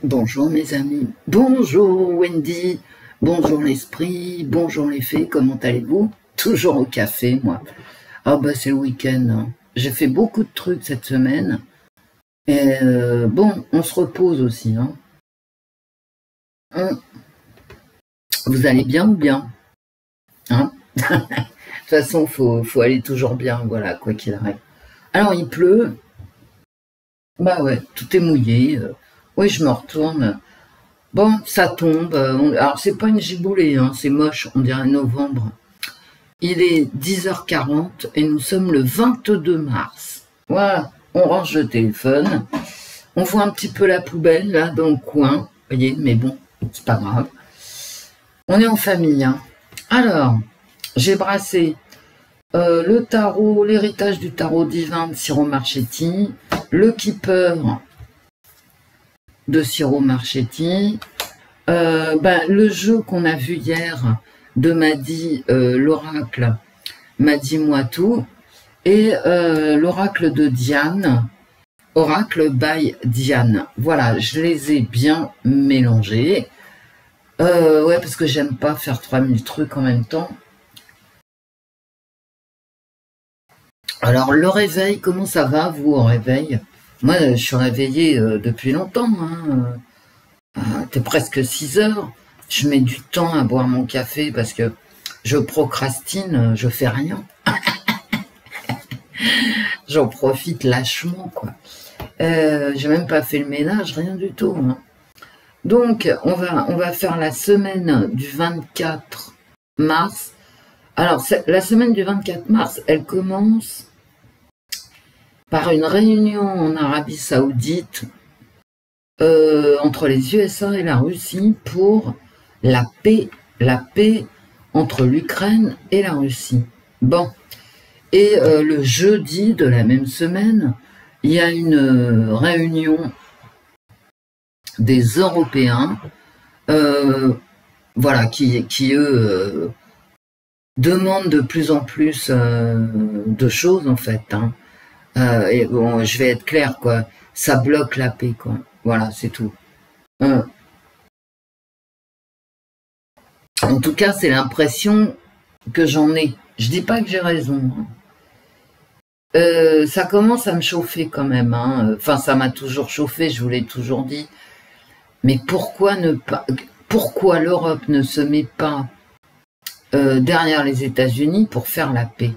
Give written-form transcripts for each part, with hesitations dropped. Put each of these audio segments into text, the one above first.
Bonjour mes amis, bonjour Wendy, bonjour l'esprit, bonjour les fées, comment allez-vous? Toujours au café moi. Ah bah c'est le week-end, hein. J'ai fait beaucoup de trucs cette semaine. Et bon, on se repose aussi. Hein. Vous allez bien ou bien hein? De toute façon, faut aller toujours bien, voilà, quoi qu'il arrive. Alors il pleut, bah ouais, tout est mouillé. Oui, je me retourne. Bon, ça tombe. Alors, c'est pas une giboulée, hein, c'est moche, on dirait novembre. Il est 10h40 et nous sommes le 22 mars. Voilà, on range le téléphone. On voit un petit peu la poubelle, là, dans le coin. Vous voyez, mais bon, c'est pas grave. On est en famille. Hein. Alors, j'ai brassé le tarot, l'héritage du tarot divin de Ciro Marchetti, le keeper de Ciro Marchetti, le jeu qu'on a vu hier de Madi, l'oracle Madi Moitou, et l'oracle de Diane, oracle by Diane. Voilà, je les ai bien mélangés. Ouais, parce que j'aime pas faire 3000 trucs en même temps. Alors, le réveil, comment ça va, vous, au réveil? Moi, je suis réveillée depuis longtemps. Hein. T'es presque 6 heures. Je mets du temps à boire mon café parce que je procrastine, je fais rien. J'en profite lâchement, quoi. J'ai même pas fait le ménage, rien du tout. Hein. Donc, on va faire la semaine du 24 mars. Alors, la semaine du 24 mars, elle commence par une réunion en Arabie Saoudite entre les USA et la Russie pour la paix entre l'Ukraine et la Russie. Bon, et le jeudi de la même semaine, il y a une réunion des Européens, voilà, qui eux demandent de plus en plus de choses en fait. Hein. Et bon, je vais être clair, quoi. Ça bloque la paix, quoi. Voilà, c'est tout. En tout cas, c'est l'impression que j'en ai. Je dis pas que j'ai raison. Hein. Ça commence à me chauffer quand même. Hein. Enfin, ça m'a toujours chauffé, je vous l'ai toujours dit. Mais pourquoi l'Europe ne se met pas derrière les États-Unis pour faire la paix?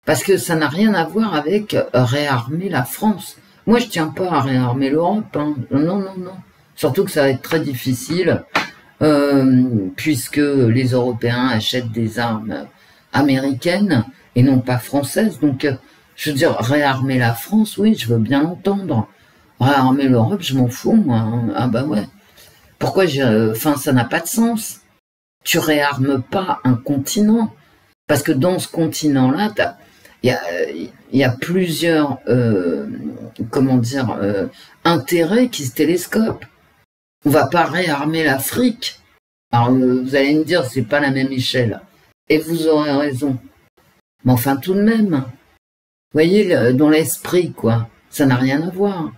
Parce que ça n'a rien à voir avec réarmer la France. Moi, je tiens pas à réarmer l'Europe. Hein. Non, non, non. Surtout que ça va être très difficile, puisque les Européens achètent des armes américaines et non pas françaises. Donc, je veux dire, réarmer la France, oui, je veux bien l'entendre. Réarmer l'Europe, je m'en fous, moi. Hein. Ah bah ouais. Pourquoi enfin, ça n'a pas de sens. Tu réarmes pas un continent. Parce que dans ce continent-là, il y a plusieurs, comment dire, intérêts qui se télescopent. On va pas réarmer l'Afrique. Alors, vous allez me dire, c'est pas la même échelle. Et vous aurez raison. Mais enfin, tout de même. Vous voyez, dans l'esprit, quoi. Ça n'a rien à voir.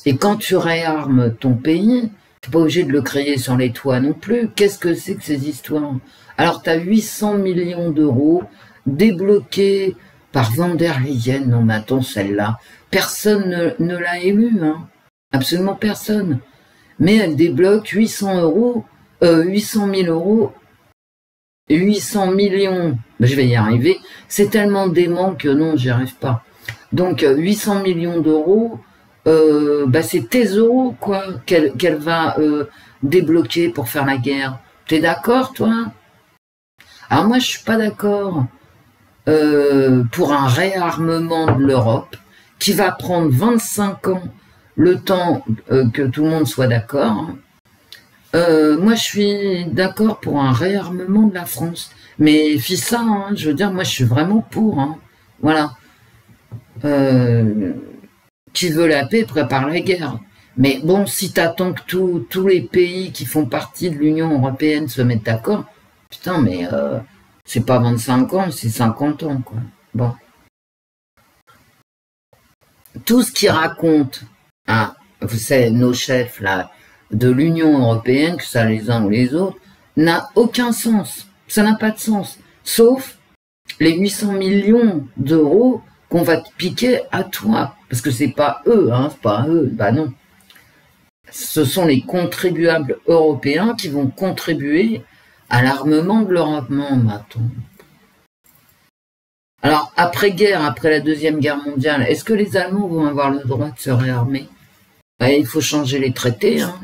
Et quand tu réarmes ton pays, t'es pas obligé de le créer sur les toits non plus. Qu'est-ce que c'est que ces histoires? Alors, tu as 800 millions d'euros débloqués par Van der Leyen. Non, mais attends, celle-là, personne ne l'a élue, hein. Absolument personne. Mais elle débloque 800 000 euros, 800 millions. Ben, je vais y arriver. C'est tellement dément que non, j'y arrive pas. Donc, 800 millions d'euros, c'est tes euros, quoi, qu'elle va débloquer pour faire la guerre. T'es d'accord, toi? Alors moi, je suis pas d'accord pour un réarmement de l'Europe qui va prendre 25 ans, le temps que tout le monde soit d'accord. Moi, je suis d'accord pour un réarmement de la France. Mais fis ça, hein, je veux dire, moi, je suis vraiment pour. Hein. Voilà. Qui veut la paix prépare la guerre. Mais bon, si t'attends que tous les pays qui font partie de l'Union européenne se mettent d'accord, putain, mais c'est pas 25 ans, c'est 50 ans, quoi. Bon. Tout ce qu'il raconte, hein, vous savez, nos chefs là, de l'Union européenne, que ça les uns ou les autres, n'a aucun sens. Ça n'a pas de sens. Sauf les 800 millions d'euros qu'on va te piquer à toi. Parce que c'est pas eux, hein, c'est pas eux, bah non. Ce sont les contribuables européens qui vont contribuer à l'armement de l'Europe. Non, maintenant. Alors, après-guerre, après la Deuxième Guerre mondiale, est-ce que les Allemands vont avoir le droit de se réarmer? Il faut changer les traités. Hein.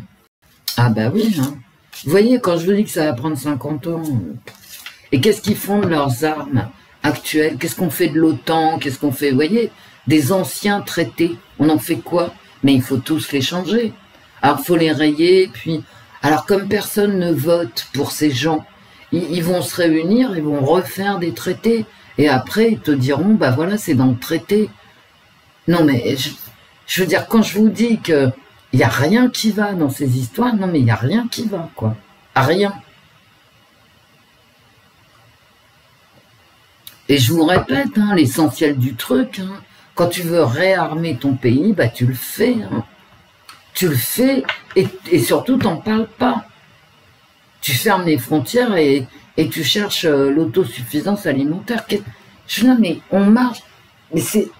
Ah bah oui. Hein. Vous voyez, quand je vous dis que ça va prendre 50 ans... Et qu'est-ce qu'ils font de leurs armes actuelles? Qu'est-ce qu'on fait de l'OTAN? Qu'est-ce qu'on fait? Vous voyez, des anciens traités, on en fait quoi? Mais il faut tous les changer. Alors, il faut les rayer, puis... Alors, comme personne ne vote pour ces gens, ils vont se réunir, ils vont refaire des traités. Et après, ils te diront, bah voilà, c'est dans le traité. Non, mais je veux dire, quand je vous dis qu'il n'y a rien qui va dans ces histoires, non, mais il n'y a rien qui va, quoi. Rien. Et je vous répète, hein, l'essentiel du truc, hein, quand tu veux réarmer ton pays, bah tu le fais. Hein. Tu le fais et surtout, t'en parles pas. Tu fermes les frontières et tu cherches l'autosuffisance alimentaire. Non, mais on marche.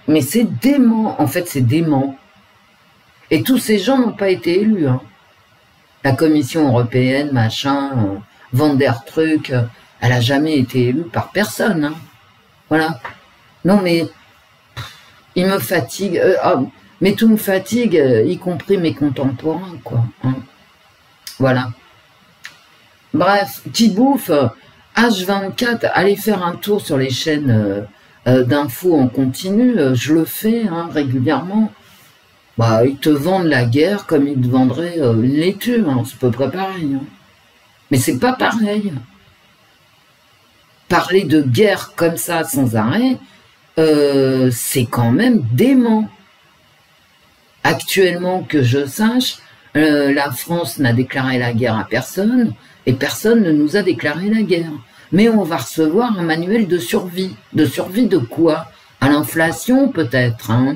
Mais c'est dément. En fait, c'est dément. Et tous ces gens n'ont pas été élus. Hein. La Commission européenne, machin, Van der Truc, elle a jamais été élue par personne. Hein. Voilà. Non, mais il me fatigue. Mais tout me fatigue, y compris mes contemporains, quoi. Hein. Voilà. Bref, qui bouffe H24, allez faire un tour sur les chaînes d'infos en continu, je le fais hein, régulièrement. Bah, ils te vendent la guerre comme ils te vendraient une laitue, hein, c'est à peu près pareil. Hein. Mais c'est pas pareil. Parler de guerre comme ça sans arrêt, c'est quand même dément. Actuellement, que je sache, la France n'a déclaré la guerre à personne et personne ne nous a déclaré la guerre. Mais on va recevoir un manuel de survie. De survie de quoi? À l'inflation peut-être. Hein,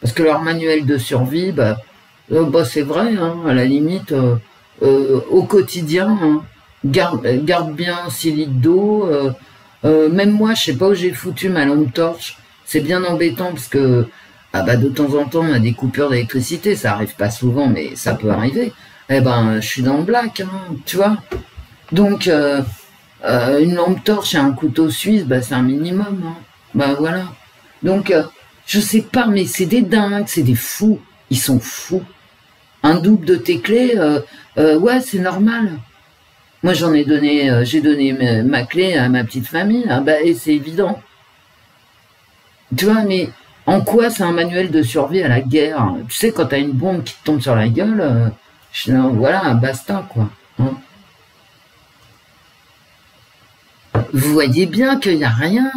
parce que leur manuel de survie, bah c'est vrai, hein, à la limite, au quotidien, hein, garde bien 6 litres d'eau. Même moi, je sais pas où j'ai foutu ma lampe torche. C'est bien embêtant parce que de temps en temps, on a des coupures d'électricité. Ça arrive pas souvent, mais ça peut arriver. Eh ben, je suis dans le black, hein, tu vois. Donc, une lampe torche et un couteau suisse, c'est un minimum. Hein. Voilà. Donc, je sais pas, mais c'est des dingues, c'est des fous. Ils sont fous. Un double de tes clés, ouais, c'est normal. Moi, j'ai donné ma clé à ma petite famille, hein, et c'est évident. Tu vois, mais en quoi c'est un manuel de survie à la guerre? Tu sais, quand t'as une bombe qui te tombe sur la gueule, voilà, basta, quoi. Hein. Vous voyez bien qu'il n'y a rien,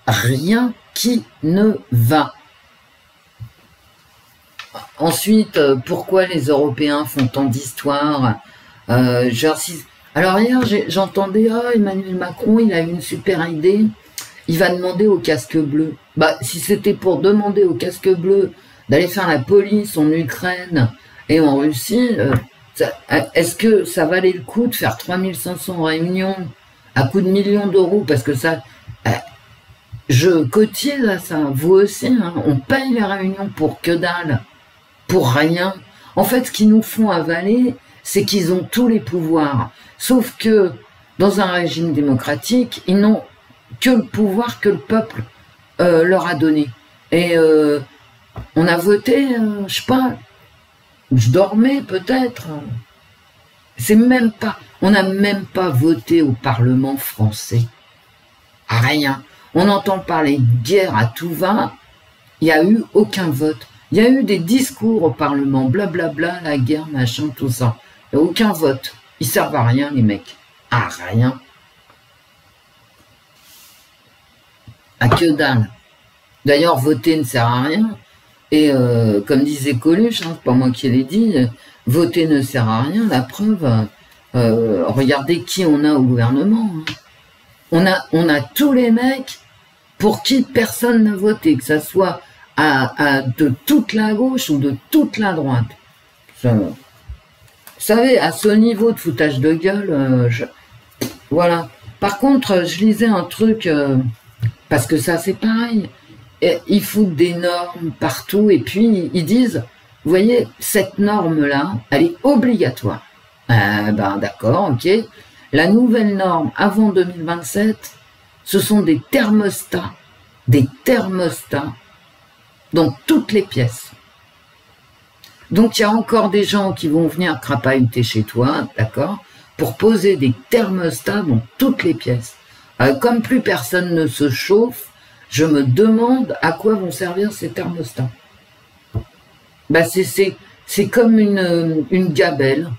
rien qui ne va. Ensuite, pourquoi les Européens font tant d'histoires? Alors hier, j'entendais, Emmanuel Macron, il a une super idée, il va demander au casque bleu. Si c'était pour demander au casque bleu d'aller faire la police en Ukraine et en Russie, est-ce que ça valait le coup de faire 3500 réunions à coût de millions d'euros? Parce que ça, je cotise à ça, vous aussi, hein, on paye les réunions pour que dalle, pour rien. En fait, ce qu'ils nous font avaler, c'est qu'ils ont tous les pouvoirs. Sauf que, dans un régime démocratique, ils n'ont que le pouvoir que le peuple leur a donné. Et on a voté, je sais pas, je dormais peut-être. C'est même pas, on n'a même pas voté au Parlement français. Rien. On entend parler de guerre à tout va. Il n'y a eu aucun vote. Il y a eu des discours au Parlement, blablabla, la guerre, machin, tout ça. Il n'y a aucun vote. Ils servent à rien, les mecs. À rien. À que dalle. D'ailleurs, voter ne sert à rien. Et comme disait Coluche, hein, c'est pas moi qui l'ai dit, voter ne sert à rien. La preuve, regardez qui on a au gouvernement. Hein. On a tous les mecs pour qui personne n'a voté, que ça soit de toute la gauche ou de toute la droite. Vous savez, à ce niveau de foutage de gueule, voilà. Par contre, je lisais un truc, parce que ça c'est pareil, ils foutent des normes partout, et puis ils disent, vous voyez, cette norme-là, elle est obligatoire. Ben d'accord, ok. La nouvelle norme avant 2027, ce sont des thermostats dans toutes les pièces. Donc il y a encore des gens qui vont venir crapahuter chez toi, d'accord, pour poser des thermostats dans toutes les pièces. Comme plus personne ne se chauffe, je me demande à quoi vont servir ces thermostats. Ben c'est comme une gabelle,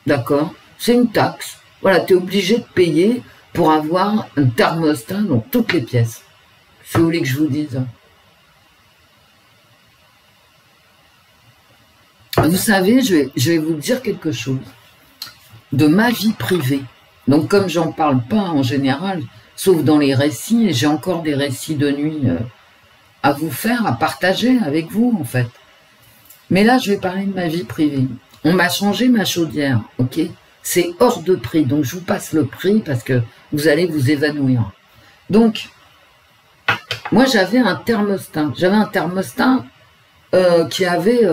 d'accord, c'est une taxe. Voilà, tu es obligé de payer pour avoir un thermostat dans toutes les pièces. Si vous voulez que je vous dise. Vous savez, je vais vous dire quelque chose de ma vie privée. Donc comme j'en parle pas en général, sauf dans les récits, et j'ai encore des récits de nuit à vous faire, à partager avec vous en fait. Mais là, je vais parler de ma vie privée. On m'a changé ma chaudière, ok? C'est hors de prix, donc je vous passe le prix parce que vous allez vous évanouir. Donc, moi j'avais un thermostat. J'avais un thermostat qui avait...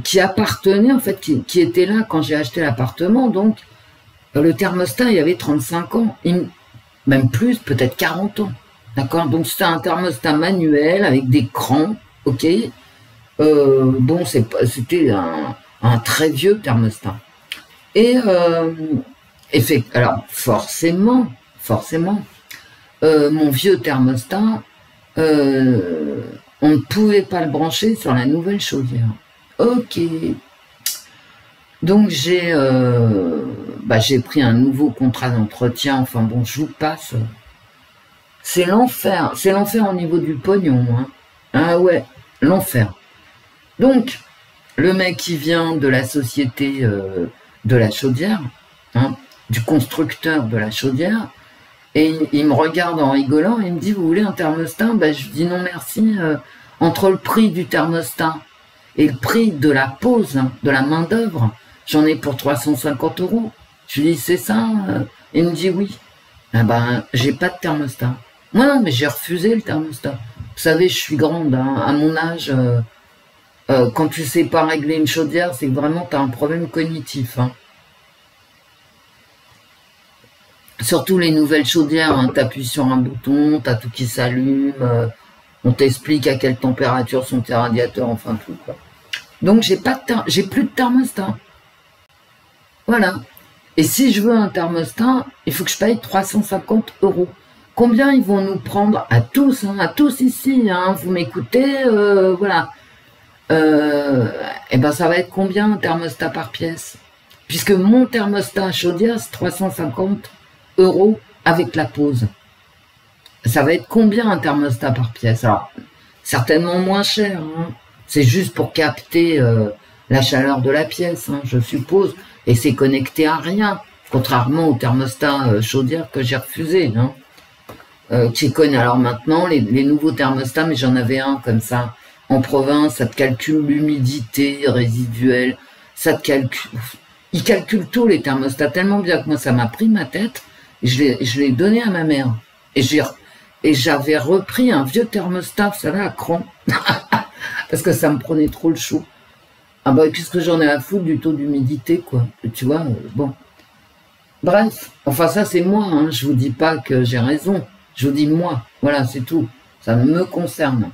qui appartenait, en fait, qui était là quand j'ai acheté l'appartement. Donc, le thermostat, il y avait 35 ans, même plus, peut-être 40 ans. D'accord? Donc, c'était un thermostat manuel avec des crans, ok? Bon, c'était un très vieux thermostat. Et, alors, forcément, mon vieux thermostat, on ne pouvait pas le brancher sur la nouvelle chaudière. Ok. Donc j'ai pris un nouveau contrat d'entretien. Enfin bon, je vous passe. C'est l'enfer. C'est l'enfer au niveau du pognon. Hein. Ah ouais, l'enfer. Donc, le mec qui vient de la société de la chaudière, hein, du constructeur de la chaudière, et il me regarde en rigolant et il me dit, vous voulez un thermostat? Ben, je dis non merci. Entre le prix du thermostat et le prix de la pose, hein, de la main d'œuvre, j'en ai pour 350 €. Je lui dis, c'est ça? Il me dit oui. Eh ben, j'ai pas de thermostat. Moi non, mais j'ai refusé le thermostat. Vous savez, je suis grande, hein, à mon âge, quand tu sais pas régler une chaudière, c'est que vraiment tu as un problème cognitif. Hein. Surtout les nouvelles chaudières, hein, tu appuies sur un bouton, tu as tout qui s'allume, on t'explique à quelle température sont tes radiateurs, enfin tout quoi. Donc j'ai plus de thermostat. Voilà. Et si je veux un thermostat, il faut que je paye 350 €. Combien ils vont nous prendre à tous, hein, à tous ici, hein, vous m'écoutez, voilà. Et ben ça va être combien un thermostat par pièce? Puisque mon thermostat chaudière, c'est 350 € avec la pose. Ça va être combien un thermostat par pièce? Alors, certainement moins cher, hein. C'est juste pour capter la chaleur de la pièce, hein, je suppose, et c'est connecté à rien, contrairement au thermostat chaudière que j'ai refusé. Hein. Qui connaît alors maintenant les nouveaux thermostats, mais j'en avais un comme ça en province, ça te calcule l'humidité résiduelle, ça te calcule, il calcule tout les thermostats tellement bien que moi ça m'a pris ma tête, et je l'ai donné à ma mère, et j'avais repris un vieux thermostat, ça va à cran, parce que ça me prenait trop le chou. Ah bah qu'est-ce que j'en ai à foutre du taux d'humidité quoi, tu vois, bon. Bref, enfin ça c'est moi, hein, je vous dis pas que j'ai raison, je vous dis moi, voilà c'est tout, ça me concerne.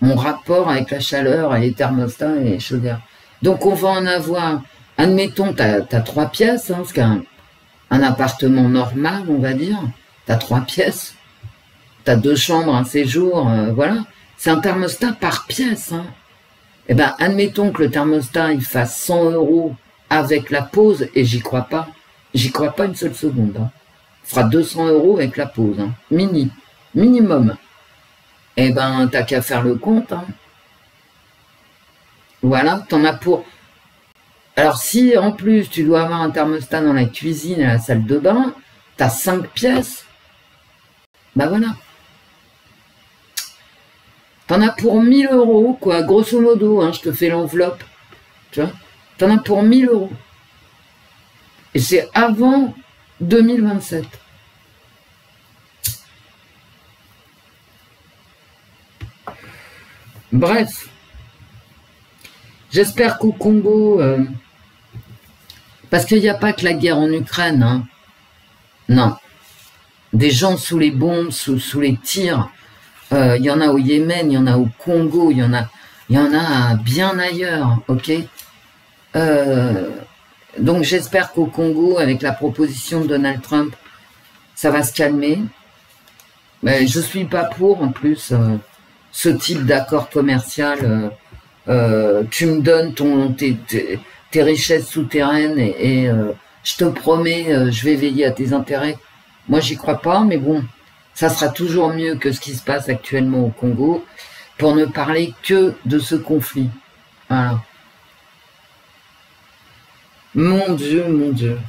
Mon rapport avec la chaleur et les thermostats et les chaudières. Donc on va en avoir, admettons, t'as 3 pièces, hein, c'est un appartement normal, on va dire, t'as 3 pièces, t'as 2 chambres, un séjour, voilà, c'est un thermostat par pièce. Hein. Eh ben, admettons que le thermostat il fasse 100 € avec la pause, et j'y crois pas une seule seconde. Hein. Il fera 200 € avec la pause, hein. Minimum. Eh ben, t'as qu'à faire le compte. Hein. Voilà, t'en as pour... Alors, si en plus tu dois avoir un thermostat dans la cuisine et la salle de bain, t'as 5 pièces. Ben voilà. T'en as pour 1000 €, quoi, grosso modo, hein, je te fais l'enveloppe, tu vois. T'en as pour 1000 €. Et c'est avant 2027. Bref. J'espère qu'au Congo, parce qu'il n'y a pas que la guerre en Ukraine, hein. Non. Des gens sous les bombes, sous les tirs, il y en a au Yémen, il y en a au Congo, il y en a bien ailleurs, ok. Donc j'espère qu'au Congo, avec la proposition de Donald Trump, ça va se calmer. Mais je suis pas pour, en plus, ce type d'accord commercial. Tu me donnes tes richesses souterraines et je te promets, je vais veiller à tes intérêts. Moi, j'y crois pas, mais bon, ça sera toujours mieux que ce qui se passe actuellement au Congo, pour ne parler que de ce conflit. Voilà. Mon Dieu, mon Dieu.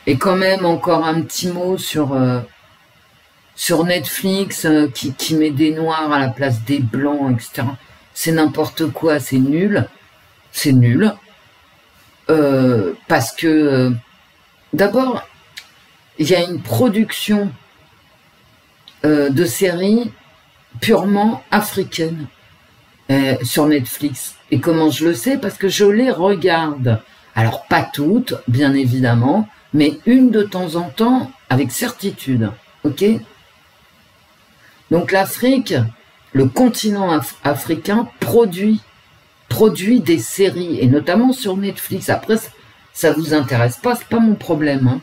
Et quand même, encore un petit mot sur Netflix qui met des noirs à la place des blancs, etc. C'est n'importe quoi, c'est nul. C'est nul. Parce que, d'abord, il y a une production de séries purement africaines sur Netflix. Et comment je le sais? Parce que je les regarde. Alors, pas toutes, bien évidemment, mais une de temps en temps, avec certitude. Ok? Donc l'Afrique, le continent africain, produit des séries, et notamment sur Netflix. Après, ça vous intéresse pas, c'est pas mon problème. Hein.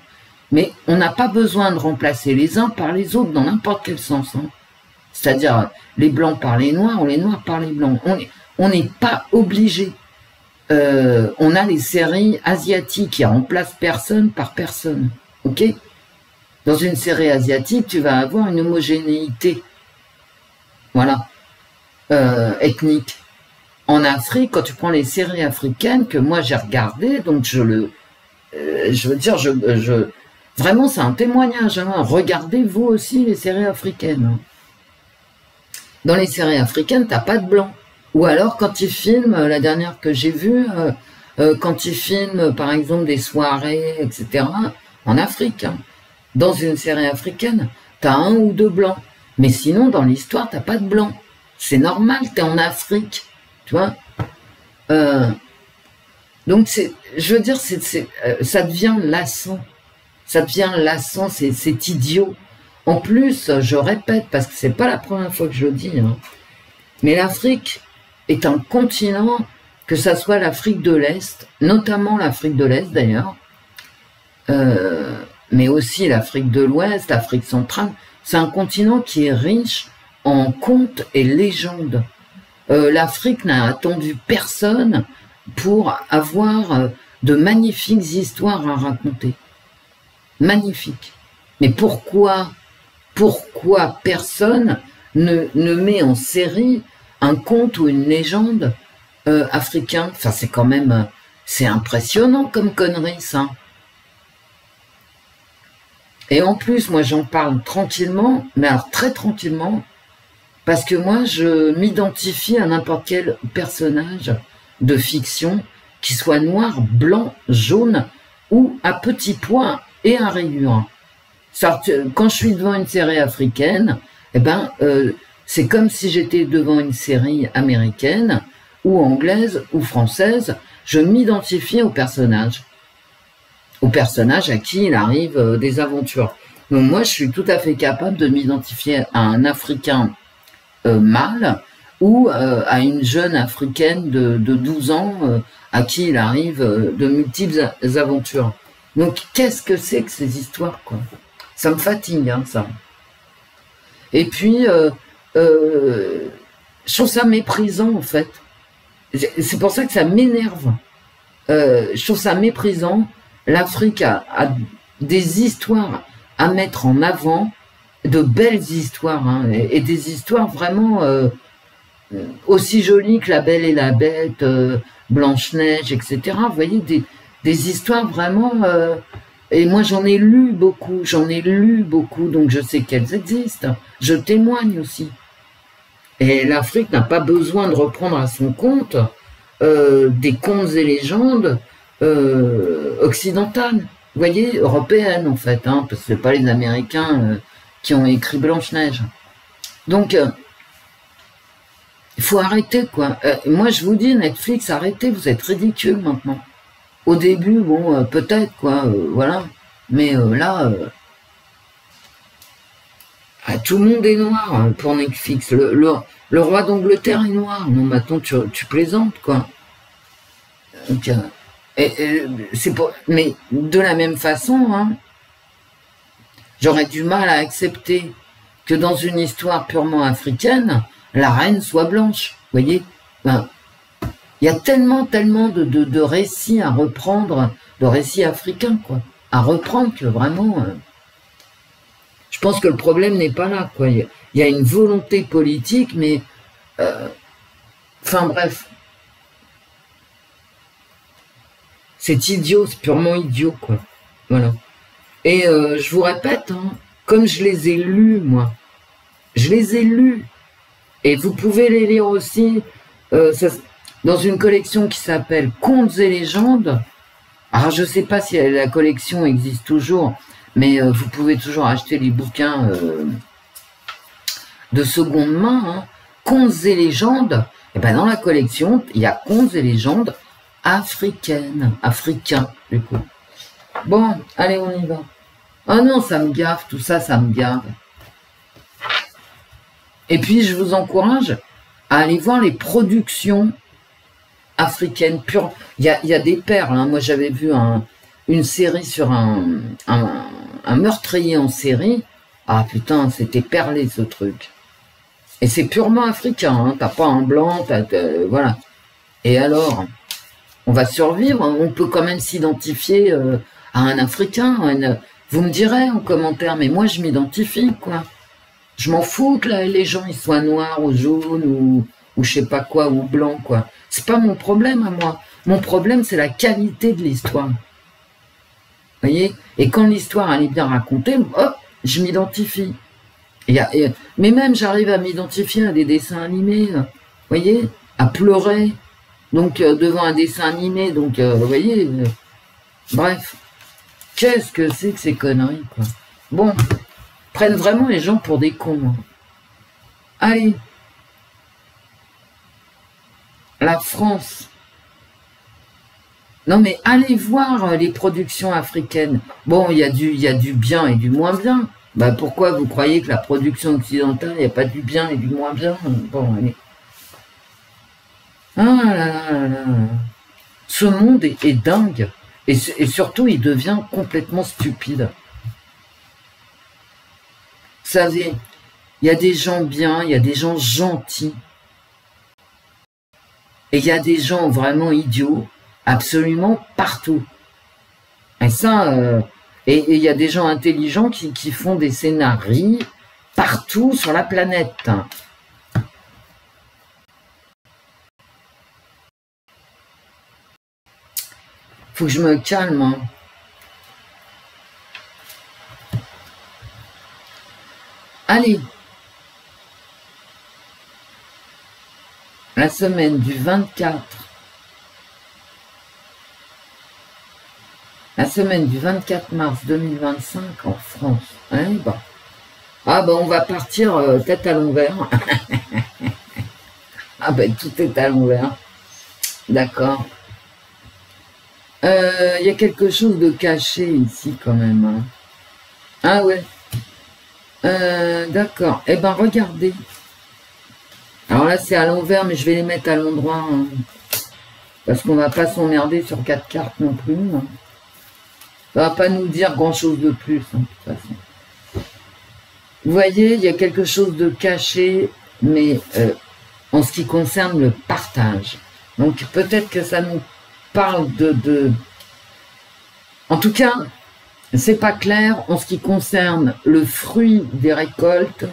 Mais on n'a pas besoin de remplacer les uns par les autres dans n'importe quel sens. Hein. C'est-à-dire, les blancs par les noirs, ou les noirs par les blancs. On n'est pas obligé. On a les séries asiatiques qui remplacent personne par personne. Ok? Dans une série asiatique, tu vas avoir une homogénéité. Voilà. Ethnique. En Afrique, quand tu prends les séries africaines que moi j'ai regardées, donc je veux dire, vraiment c'est un témoignage. Hein. Regardez vous aussi les séries africaines. Dans les séries africaines, t'as pas de blanc. Ou alors quand ils filment, la dernière que j'ai vue, quand ils filment par exemple des soirées, etc. En Afrique, hein. Dans une série africaine, t'as un ou deux blancs. Mais sinon, dans l'histoire, t'as pas de blanc. C'est normal, t'es en Afrique. Tu vois, donc je veux dire, ça devient lassant. Ça devient lassant, c'est idiot. En plus, je répète, parce que c'est pas la première fois que je le dis, hein, mais l'Afrique est un continent, que ça soit l'Afrique de l'Est, notamment l'Afrique de l'Est d'ailleurs, mais aussi l'Afrique de l'Ouest, l'Afrique centrale. C'est un continent qui est riche en contes et légendes. L'Afrique n'a attendu personne pour avoir de magnifiques histoires à raconter. Magnifiques. Mais pourquoi personne ne met en série un conte ou une légende africain? Enfin, c'est quand même... c'est impressionnant comme connerie, ça. Et en plus, moi, j'en parle tranquillement, mais alors très tranquillement, parce que moi, je m'identifie à n'importe quel personnage de fiction, qui soit noir, blanc, jaune, ou à petits points et à rayures. Quand je suis devant une série africaine, eh ben, c'est comme si j'étais devant une série américaine, ou anglaise, ou française. Je m'identifie au personnage. Au personnage à qui il arrive des aventures. Donc moi, je suis tout à fait capable de m'identifier à un Africain mâle ou à une jeune Africaine de 12 ans à qui il arrive de multiples aventures. Donc, qu'est-ce que c'est que ces histoires, quoi? Ça me fatigue, hein, ça. Et puis, je trouve ça méprisant, en fait. C'est pour ça que ça m'énerve. Je trouve ça méprisant. L'Afrique a des histoires à mettre en avant, de belles histoires, hein, et des histoires vraiment aussi jolies que La Belle et la Bête, Blanche-Neige, etc. Vous voyez, des histoires vraiment Et moi, j'en ai lu beaucoup, donc je sais qu'elles existent. Je témoigne aussi. Et l'Afrique n'a pas besoin de reprendre à son compte des contes et légendes occidentales. Vous voyez, européennes en fait, hein, parce que c'est pas les Américains qui ont écrit Blanche-Neige. Donc, il faut arrêter, quoi. Moi, je vous dis, Netflix, arrêtez, vous êtes ridicules maintenant. Au début, bon, peut-être, quoi, voilà. Mais là, tout le monde est noir hein, pour Netflix. Le roi d'Angleterre est noir. Non, maintenant, tu plaisantes, quoi. Donc, c'est pour... Mais de la même façon, hein, j'aurais du mal à accepter que dans une histoire purement africaine, la reine soit blanche. Vous voyez, ben, il y a tellement de récits à reprendre, de récits africains, quoi, à reprendre que vraiment, je pense que le problème n'est pas là, quoi. Il y a une volonté politique, mais, enfin bref, c'est idiot, c'est purement idiot, quoi. Voilà. Et je vous répète, hein, comme je les ai lus, moi, je les ai lus, et vous pouvez les lire aussi dans une collection qui s'appelle Contes et légendes. Alors, je ne sais pas si la collection existe toujours, mais vous pouvez toujours acheter les bouquins de seconde main. Hein. Contes et légendes, et ben dans la collection, il y a Contes et légendes africains, du coup. Bon, allez, on y va. Ah non, ça me gave, tout ça, ça me gave. Et puis, je vous encourage à aller voir les productions africaines pures. Il y a des perles. Hein. Moi, j'avais vu une série sur un meurtrier en série. Ah putain, c'était perlé, ce truc. Et c'est purement africain. Hein. T'as pas un blanc, voilà. Et alors, on va survivre. On peut quand même s'identifier à un Africain. Vous me direz en commentaire, mais moi, je m'identifie, quoi. Je m'en fous que les gens ils soient noirs ou jaunes ou je sais pas quoi ou blancs quoi. C'est pas mon problème à moi. Mon problème c'est la qualité de l'histoire. Vous voyez. Et quand l'histoire elle est bien racontée, hop, je m'identifie. Mais même j'arrive à m'identifier à des dessins animés. Vous voyez, à pleurer. Donc devant un dessin animé. Donc vous voyez. Bref, qu'est-ce que c'est que ces conneries quoi. Bon. Prennent vraiment les gens pour des cons. Allez. La France. Non mais allez voir les productions africaines. Bon, il y a du bien et du moins bien. Bah pourquoi vous croyez que la production occidentale, il n'y a pas du bien et du moins bien? Bon, allez. Ah là là là là. Ce monde est dingue. Et surtout, il devient complètement stupide. Vous savez, il y a des gens bien, il y a des gens gentils. Et il y a des gens vraiment idiots, absolument partout. Et ça, et il y a des gens intelligents qui font des scénarios partout sur la planète. Faut que je me calme. Hein. Allez. La semaine du 24. La semaine du 24 mars 2025 en France. Hein, bah. Ah ben on va partir tête à l'envers. Ah ben tout est à l'envers. D'accord. Il y a quelque chose de caché ici quand même. Hein. Ah ouais. D'accord. Eh ben regardez. Alors là c'est à l'envers mais je vais les mettre à l'endroit. Hein, parce qu'on va pas s'emmerder sur 4 cartes non plus. Hein. Ça va pas nous dire grand chose de plus. Hein, de toute façon. Vous voyez, il y a quelque chose de caché, mais en ce qui concerne le partage. Donc peut-être que ça nous parle de... En tout cas, c'est pas clair en ce qui concerne le fruit des récoltes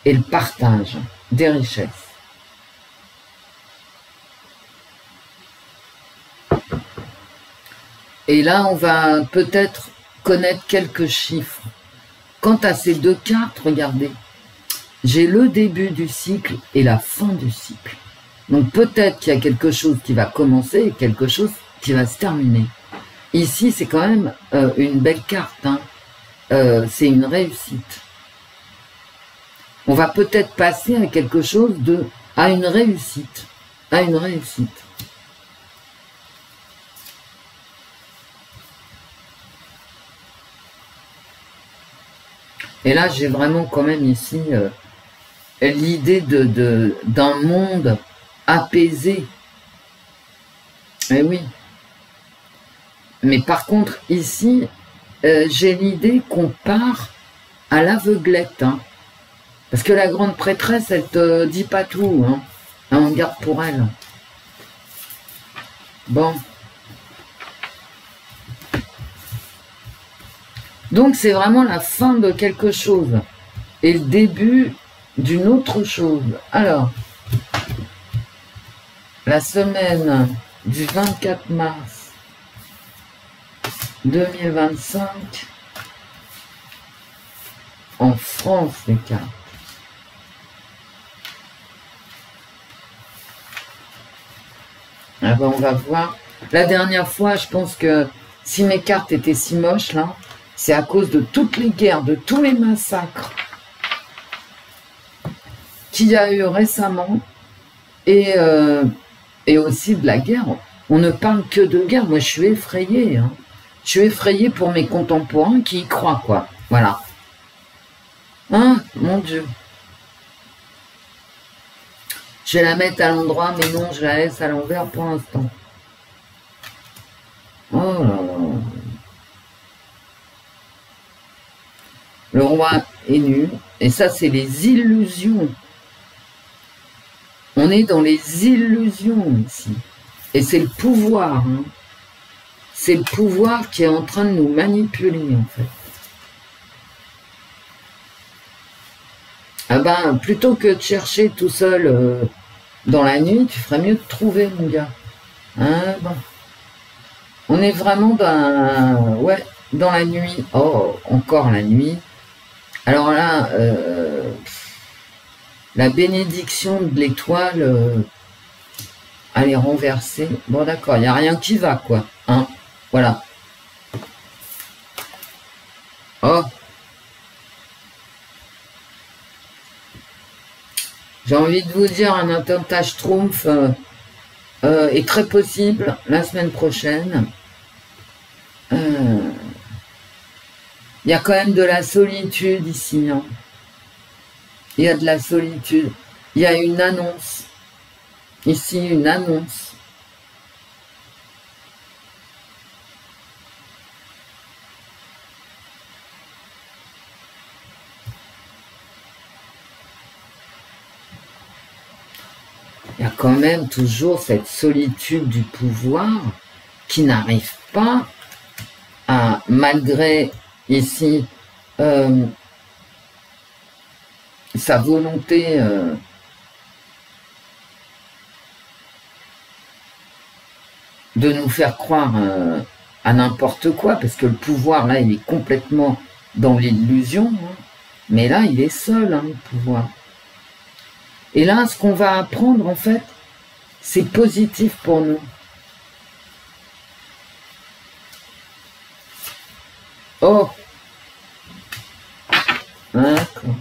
et le partage des richesses. Et là, on va peut-être connaître quelques chiffres. Quant à ces deux cartes, regardez, j'ai le début du cycle et la fin du cycle. Donc peut-être qu'il y a quelque chose qui va commencer et quelque chose qui va se terminer. Ici, c'est quand même une belle carte, hein. C'est une réussite. On va peut-être passer à quelque chose à une réussite. À une réussite. Et là, j'ai vraiment quand même ici l'idée d'un monde apaisé. Eh oui. Mais par contre, ici, j'ai l'idée qu'on part à l'aveuglette. Hein. Parce que la grande prêtresse, elle te dit pas tout. Hein. On garde pour elle. Bon. Donc c'est vraiment la fin de quelque chose et le début d'une autre chose. Alors, la semaine du 24 mars 2025 en France, les cartes. Ah ben, on va voir. La dernière fois, je pense que si mes cartes étaient si moches là, c'est à cause de toutes les guerres, de tous les massacres qu'il y a eu récemment et aussi de la guerre. On ne parle que de guerre. Moi, je suis effrayée. Hein. Je suis effrayée pour mes contemporains qui y croient, quoi. Voilà. Hein, mon Dieu. Je vais la mettre à l'endroit, mais non, je la laisse à l'envers pour l'instant. Oh là là. Le roi est nu. Et ça, c'est les illusions. On est dans les illusions ici. Et c'est le pouvoir. Hein. C'est le pouvoir qui est en train de nous manipuler, en fait. Ah ben, plutôt que de chercher tout seul dans la nuit, tu ferais mieux de trouver, mon gars. Hein, bon. On est vraiment dans la nuit. Oh, encore la nuit. Alors là, la bénédiction de l'étoile, elle est renversée. Bon, d'accord, il n'y a rien qui va, quoi. Hein, voilà. Oh. J'ai envie de vous dire, un attentat Schtroumpf est très possible la semaine prochaine. Il y a quand même de la solitude ici. Hein. Il y a de la solitude. Il y a une annonce. Ici, une annonce. Il y a quand même toujours cette solitude du pouvoir qui n'arrive pas à, malgré ici sa volonté de nous faire croire à n'importe quoi, parce que le pouvoir, là, il est complètement dans l'illusion, hein. Mais là, il est seul, hein, le pouvoir. Et là, ce qu'on va apprendre, en fait, c'est positif pour nous. Oh! D'accord.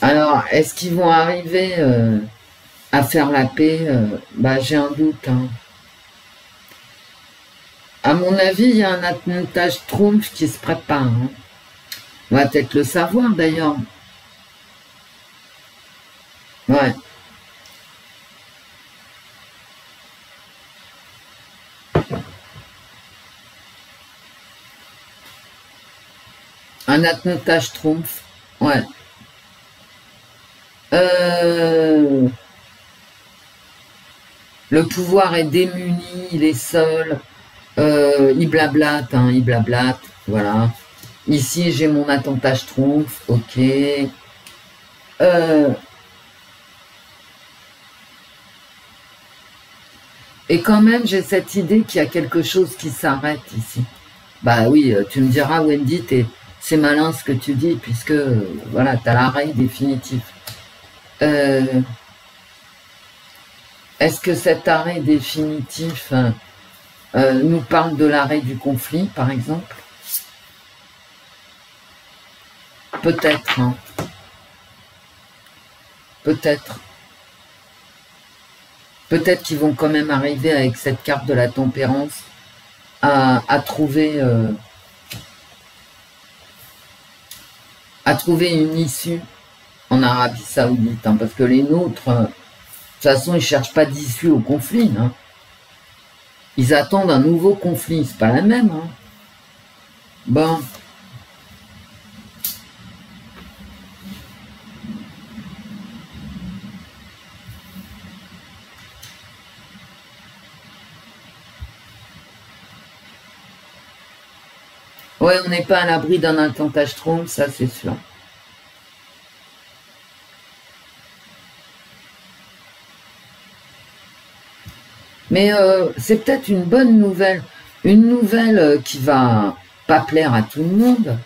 Alors, est-ce qu'ils vont arriver à faire la paix? Bah, j'ai un doute. Hein. À mon avis, il y a un attentat Schtroumpf qui se prépare. Hein. On va peut-être le savoir, d'ailleurs. Ouais. Un attentat Schtroumpf. Ouais. Le pouvoir est démuni, il est seul. Il blablate, hein, il blablate. Voilà. Ici, j'ai mon attentat Schtroumpf. Ok. Et quand même, j'ai cette idée qu'il y a quelque chose qui s'arrête ici. Bah oui, tu me diras, Wendy, c'est malin ce que tu dis, puisque, voilà, tu as l'arrêt définitif. Est-ce que cet arrêt définitif nous parle de l'arrêt du conflit, par exemple? Peut-être, hein. Peut-être. Peut-être qu'ils vont quand même arriver avec cette carte de la tempérance à trouver une issue en Arabie Saoudite, hein, parce que les nôtres, de toute façon, ils cherchent pas d'issue au conflit. Hein. Ils attendent un nouveau conflit, c'est pas la même. Hein. Bon. Ouais, on n'est pas à l'abri d'un attentat Trump, ça c'est sûr. Mais c'est peut-être une bonne nouvelle. Une nouvelle qui va pas plaire à tout le monde.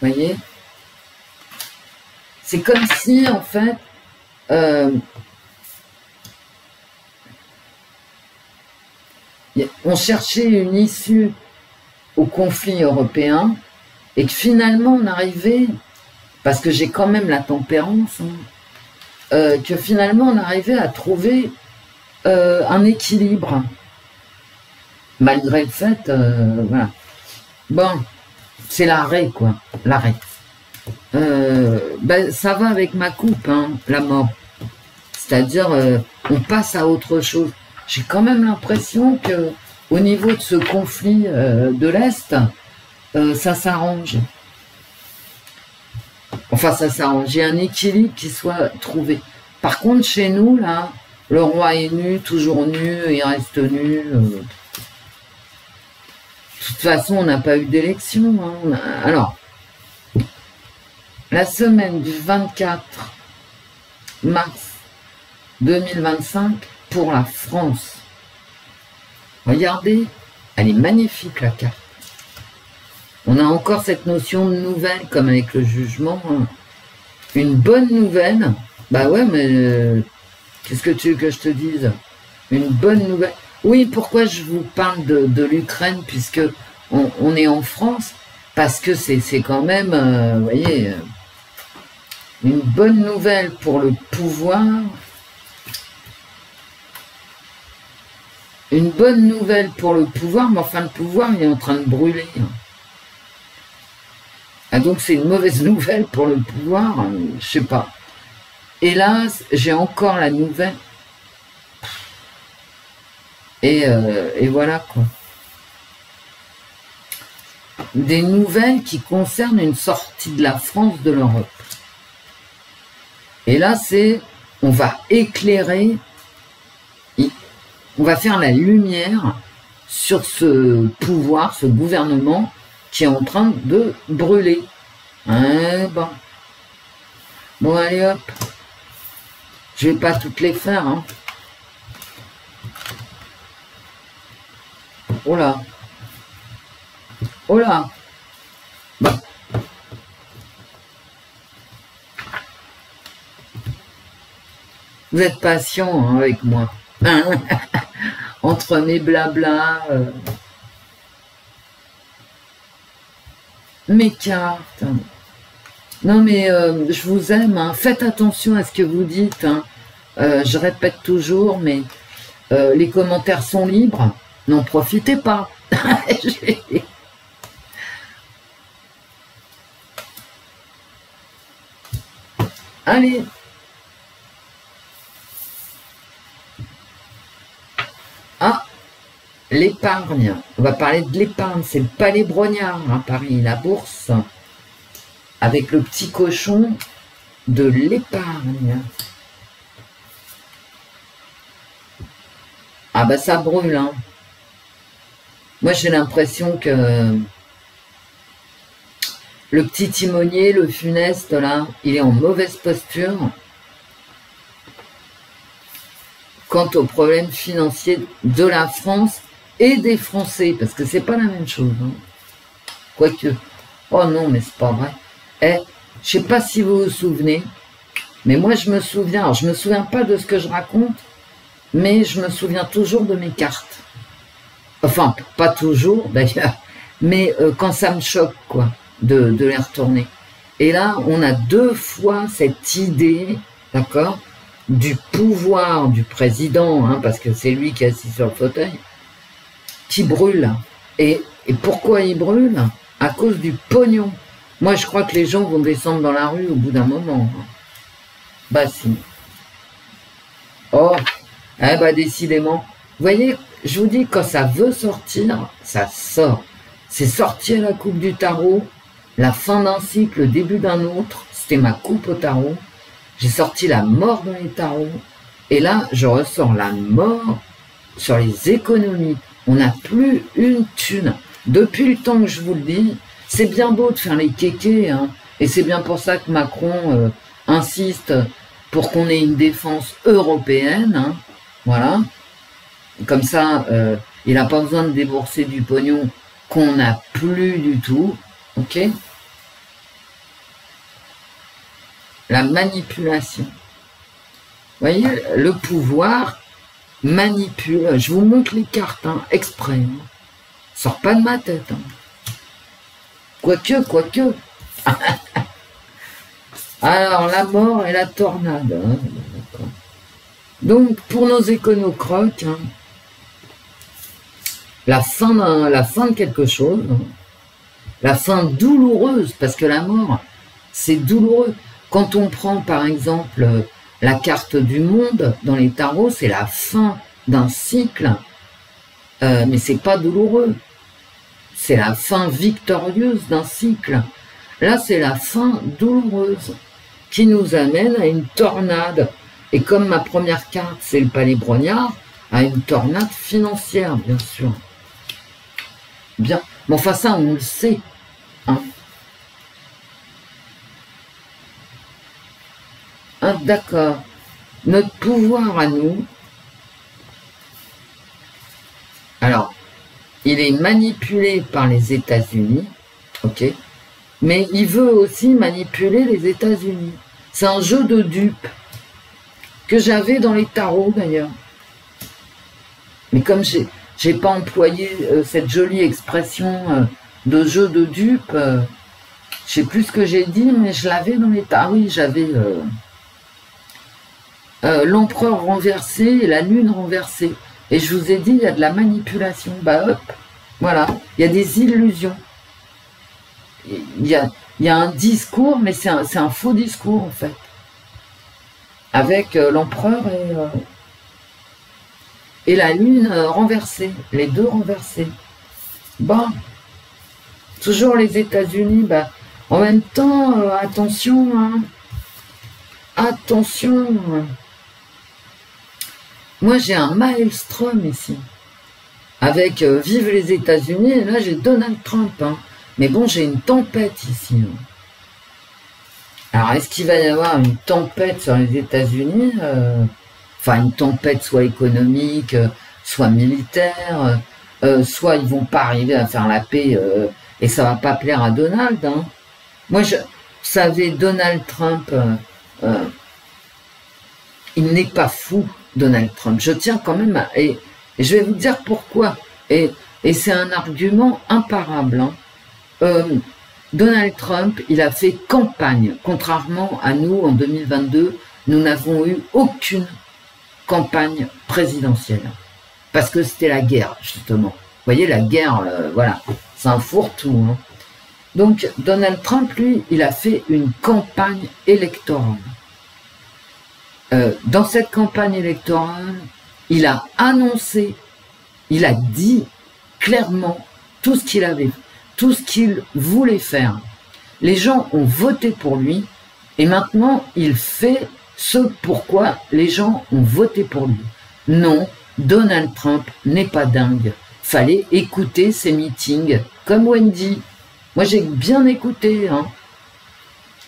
Vous voyez? C'est comme si, en fait, on cherchait une issue au conflit européen et que finalement on arrivait, parce que j'ai quand même la tempérance, hein, que finalement on arrivait à trouver un équilibre malgré le fait, voilà. Bon, c'est l'arrêt quoi, l'arrêt. Ben, ça va avec ma coupe, hein, la mort. C'est-à-dire, on passe à autre chose. J'ai quand même l'impression que au niveau de ce conflit de l'Est, ça s'arrange. Enfin, ça s'arrange. J'ai un équilibre qui soit trouvé. Par contre, chez nous, là, le roi est nu, toujours nu, il reste nu. De toute façon, on n'a pas eu d'élection. Hein. Alors, la semaine du 24 mars 2025 pour la France. Regardez, elle est magnifique la carte. On a encore cette notion de nouvelle comme avec le jugement. Hein. Une bonne nouvelle. Bah ouais, mais qu'est-ce que tu veux que je te dise? Une bonne nouvelle. Oui, pourquoi je vous parle de l'Ukraine puisque on est en France? Parce que c'est quand même, vous voyez, une bonne nouvelle pour le pouvoir. Une bonne nouvelle pour le pouvoir, mais enfin le pouvoir il est en train de brûler. Ah, donc c'est une mauvaise nouvelle pour le pouvoir, je sais pas. Hélas, j'ai encore la nouvelle. Et voilà quoi. Des nouvelles qui concernent une sortie de la France de l'Europe. Et là c'est, on va éclairer, on va faire la lumière sur ce pouvoir, ce gouvernement qui est en train de brûler. Hein, bon. Bon, allez hop. Je vais pas toutes les faire. Hein. Oh là. Oh là. Bon. Vous êtes patient hein, avec moi. Entre mes blabla. Mes cartes. Non mais je vous aime. Hein. Faites attention à ce que vous dites. Hein. Je répète toujours, mais les commentaires sont libres. N'en profitez pas. Allez. Ah, l'épargne. On va parler de l'épargne. C'est le palais Brognard à Paris, la bourse. Avec le petit cochon de l'épargne. Ah bah ça brûle. Hein. Moi j'ai l'impression que le petit timonier, le funeste là, il est en mauvaise posture. quant aux problèmes financiers de la France et des Français, parce que c'est pas la même chose. Hein. Quoique, oh non, mais c'est pas vrai. Eh, je sais pas si vous vous souvenez, mais moi je me souviens, alors je me souviens pas de ce que je raconte, mais je me souviens toujours de mes cartes. Enfin, pas toujours d'ailleurs, mais quand ça me choque, quoi, de les retourner. Et là, on a 2 fois cette idée, d'accord, du pouvoir du président, hein, parce que c'est lui qui est assis sur le fauteuil, qui brûle. Et pourquoi il brûle? À cause du pognon. Moi, je crois que les gens vont descendre dans la rue au bout d'un moment. Hein. Bah si. Oh, eh bah décidément. Vous voyez, je vous dis, quand ça veut sortir, ça sort. C'est sorti à la coupe du tarot, la fin d'un cycle, le début d'un autre. C'était ma coupe au tarot. J'ai sorti la mort dans les tarots. Et là, je ressors la mort sur les économies. On n'a plus une thune. Depuis le temps que je vous le dis, c'est bien beau de faire les kékés, hein, et c'est bien pour ça que Macron insiste pour qu'on ait une défense européenne, hein, voilà. Comme ça, il n'a pas besoin de débourser du pognon qu'on n'a plus du tout, ok? La manipulation. Vous voyez, le pouvoir manipule. Je vous montre les cartes, hein, exprès. Hein. Sort pas de ma tête. Hein. Quoique. Alors, la mort et la tornade. Hein. Donc, pour nos éconocroques, hein, la fin de quelque chose, hein, la fin douloureuse, parce que la mort, c'est douloureux. Quand on prend, par exemple, la carte du monde dans les tarots, c'est la fin d'un cycle, mais c'est pas douloureux. C'est la fin victorieuse d'un cycle. Là, c'est la fin douloureuse qui nous amène à une tornade. Et comme ma première carte, c'est le palais brognard, à une tornade financière, bien sûr. Bien. Mais enfin, ça, on le sait. Hein. Ah, d'accord. Notre pouvoir à nous, alors, il est manipulé par les États-Unis, ok, mais il veut aussi manipuler les États-Unis. C'est un jeu de dupes que j'avais dans les tarots d'ailleurs. Mais comme j'ai pas employé cette jolie expression de jeu de dupes, je sais plus ce que j'ai dit, mais je l'avais dans les tarots. Oui, j'avais l'empereur renversé et la lune renversée. Et je vous ai dit, il y a de la manipulation. Bah hop, voilà, il y a des illusions. Il y a un discours, mais c'est un faux discours en fait. Avec l'empereur et la lune renversée, les deux renversés. Bon, toujours les États-Unis, bah, en même temps, attention, hein, attention. Moi, j'ai un maelstrom ici, avec vive les États-Unis, et là, j'ai Donald Trump. Hein. Mais bon, j'ai une tempête ici. Hein. Alors, est-ce qu'il va y avoir une tempête sur les États-Unis enfin, une tempête soit économique, soit militaire, soit ils vont pas arriver à faire la paix et ça va pas plaire à Donald. Hein. Moi, vous savez, Donald Trump, il n'est pas fou. Donald Trump. Je tiens quand même à... Et je vais vous dire pourquoi. Et c'est un argument imparable. Hein. Donald Trump, il a fait campagne. Contrairement à nous, en 2022, nous n'avons eu aucune campagne présidentielle. Parce que c'était la guerre, justement. Vous voyez, la guerre, voilà, c'est un fourre-tout. Hein. Donc, Donald Trump, lui, il a fait une campagne électorale. Dans cette campagne électorale, il a annoncé, il a dit clairement tout ce qu'il avait, tout ce qu'il voulait faire. Les gens ont voté pour lui et maintenant il fait ce pourquoi les gens ont voté pour lui. Non, Donald Trump n'est pas dingue. Fallait écouter ses meetings comme Wendy. Moi j'ai bien écouté, hein,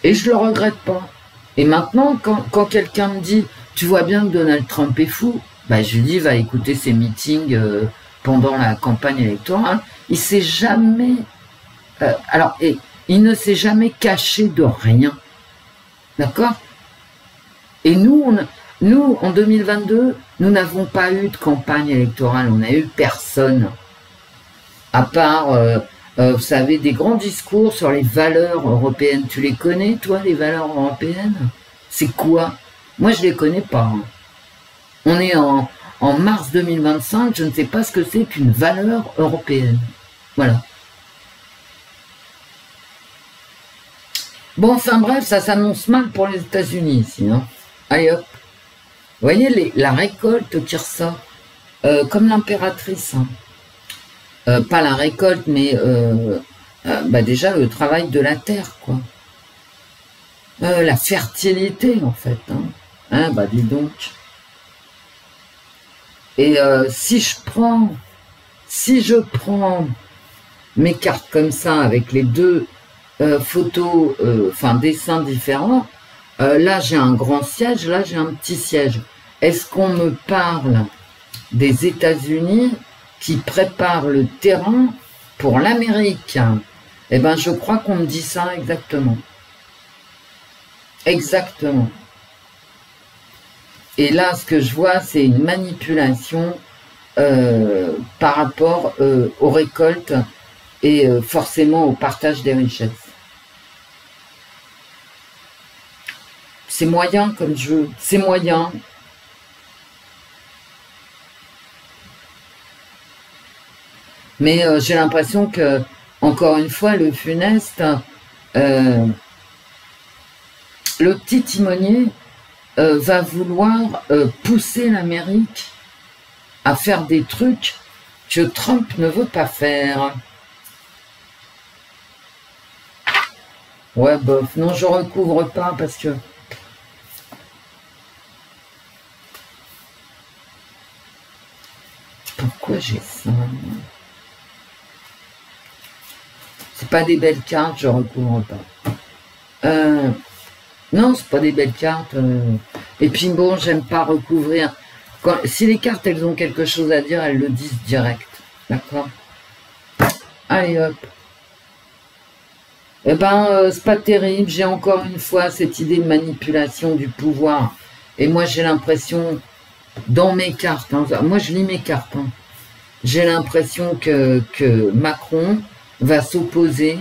et je le regrette pas. Et maintenant, quand quelqu'un me dit « Tu vois bien que Donald Trump est fou », bah, je lui dis, va écouter ses meetings pendant la campagne électorale. Il s'est jamais... et il ne s'est jamais caché de rien. D'accord? Et nous, en 2022, nous n'avons pas eu de campagne électorale. On n'a eu personne. À part, vous savez, des grands discours sur les valeurs européennes. Tu les connais, toi, les valeurs européennes? C'est quoi? Moi, je les connais pas. Hein. On est en mars 2025, je ne sais pas ce que c'est qu'une valeur européenne. Voilà. Bon, enfin bref, ça s'annonce mal pour les États-Unis ici. Hein. Allez hop. Vous voyez la récolte qui ressort, comme l'impératrice. Hein. Pas la récolte, mais bah déjà le travail de la terre, quoi. La fertilité, en fait. Hein, bah dis donc. Et si je prends mes cartes comme ça, avec les deux photos, enfin dessins différents, là j'ai un grand siège, là j'ai un petit siège. Est-ce qu'on me parle des États-Unis qui préparent le terrain pour l'Amérique? Eh bien, je crois qu'on me dit ça exactement. Exactement. Et là, ce que je vois, c'est une manipulation par rapport aux récoltes et forcément au partage des richesses. C'est moyen comme jeu, c'est moyen. Mais j'ai l'impression que, encore une fois, le funeste, le petit timonier va vouloir pousser l'Amérique à faire des trucs que Trump ne veut pas faire. Ouais, bof, non, je recouvre pas parce que... Pourquoi j'ai ça? C'est pas des belles cartes, je recouvre pas. Non, c'est pas des belles cartes. Et puis bon, j'aime pas recouvrir. Si les cartes, elles ont quelque chose à dire, elles le disent direct. D'accord? Allez, hop. Eh ben, c'est pas terrible. J'ai encore une fois cette idée de manipulation du pouvoir. Et moi, j'ai l'impression, dans mes cartes, hein, moi je lis mes cartes, hein, j'ai l'impression que Macron va s'opposer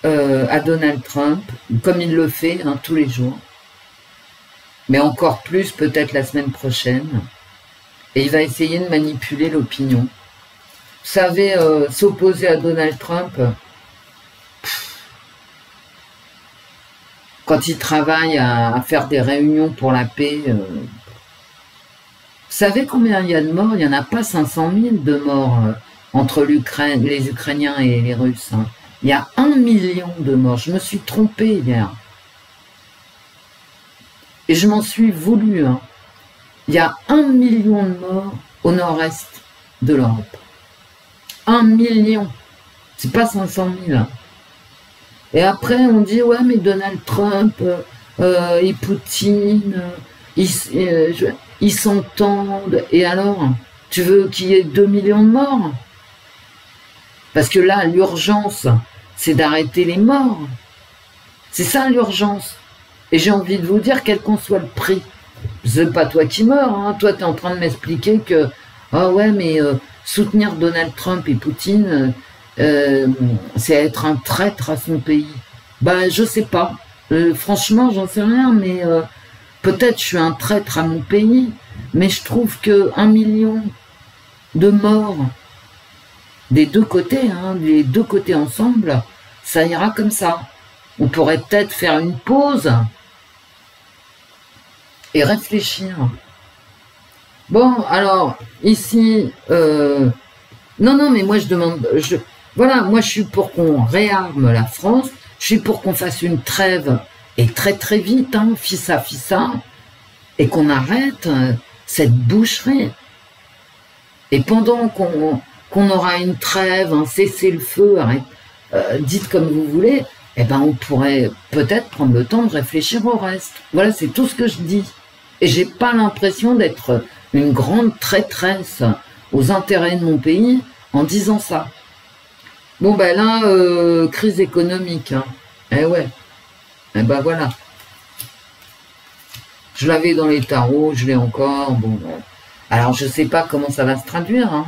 à Donald Trump, comme il le fait hein, tous les jours, mais encore plus peut-être la semaine prochaine, et il va essayer de manipuler l'opinion. Vous savez, s'opposer à Donald Trump, quand il travaille à faire des réunions pour la paix, vous savez combien il y a de morts? Il n'y en a pas 500 000 de morts entre les Ukrainiens et les Russes. Hein. Il y a 1 million de morts. Je me suis trompé hier. Et je m'en suis voulu. Hein. Il y a 1 million de morts au nord-est de l'Europe. 1 million. C'est pas 500 000. Hein. Et après, on dit, ouais, mais Donald Trump et Poutine, ils s'entendent. Et alors, tu veux qu'il y ait 2 millions de morts? Parce que là, l'urgence, c'est d'arrêter les morts. C'est ça l'urgence. Et j'ai envie de vous dire, quel qu'en soit le prix, c'est pas toi qui meurs. Hein. Toi, tu es en train de m'expliquer que, ah ouais, mais soutenir Donald Trump et Poutine, c'est être un traître à son pays. Ben, je sais pas. Franchement, j'en sais rien, mais peut-être je suis un traître à mon pays, mais je trouve que 1 million de morts des deux côtés, hein, les deux côtés ensemble, ça ira comme ça. On pourrait peut-être faire une pause et réfléchir. Bon, alors, ici, non, mais moi je demande, voilà, moi je suis pour qu'on réarme la France, je suis pour qu'on fasse une trêve, et très très vite, hein, fissa, et qu'on arrête cette boucherie. Et pendant qu'on aura une trêve, un cessez-le-feu, dites comme vous voulez, eh ben on pourrait peut-être prendre le temps de réfléchir au reste. Voilà, c'est tout ce que je dis. Et j'ai pas l'impression d'être une grande traîtresse aux intérêts de mon pays en disant ça. Bon, ben là, crise économique. Hein. Eh ouais. Eh ben voilà. Je l'avais dans les tarots, je l'ai encore. Bon, ben. Alors, je sais pas comment ça va se traduire. Hein.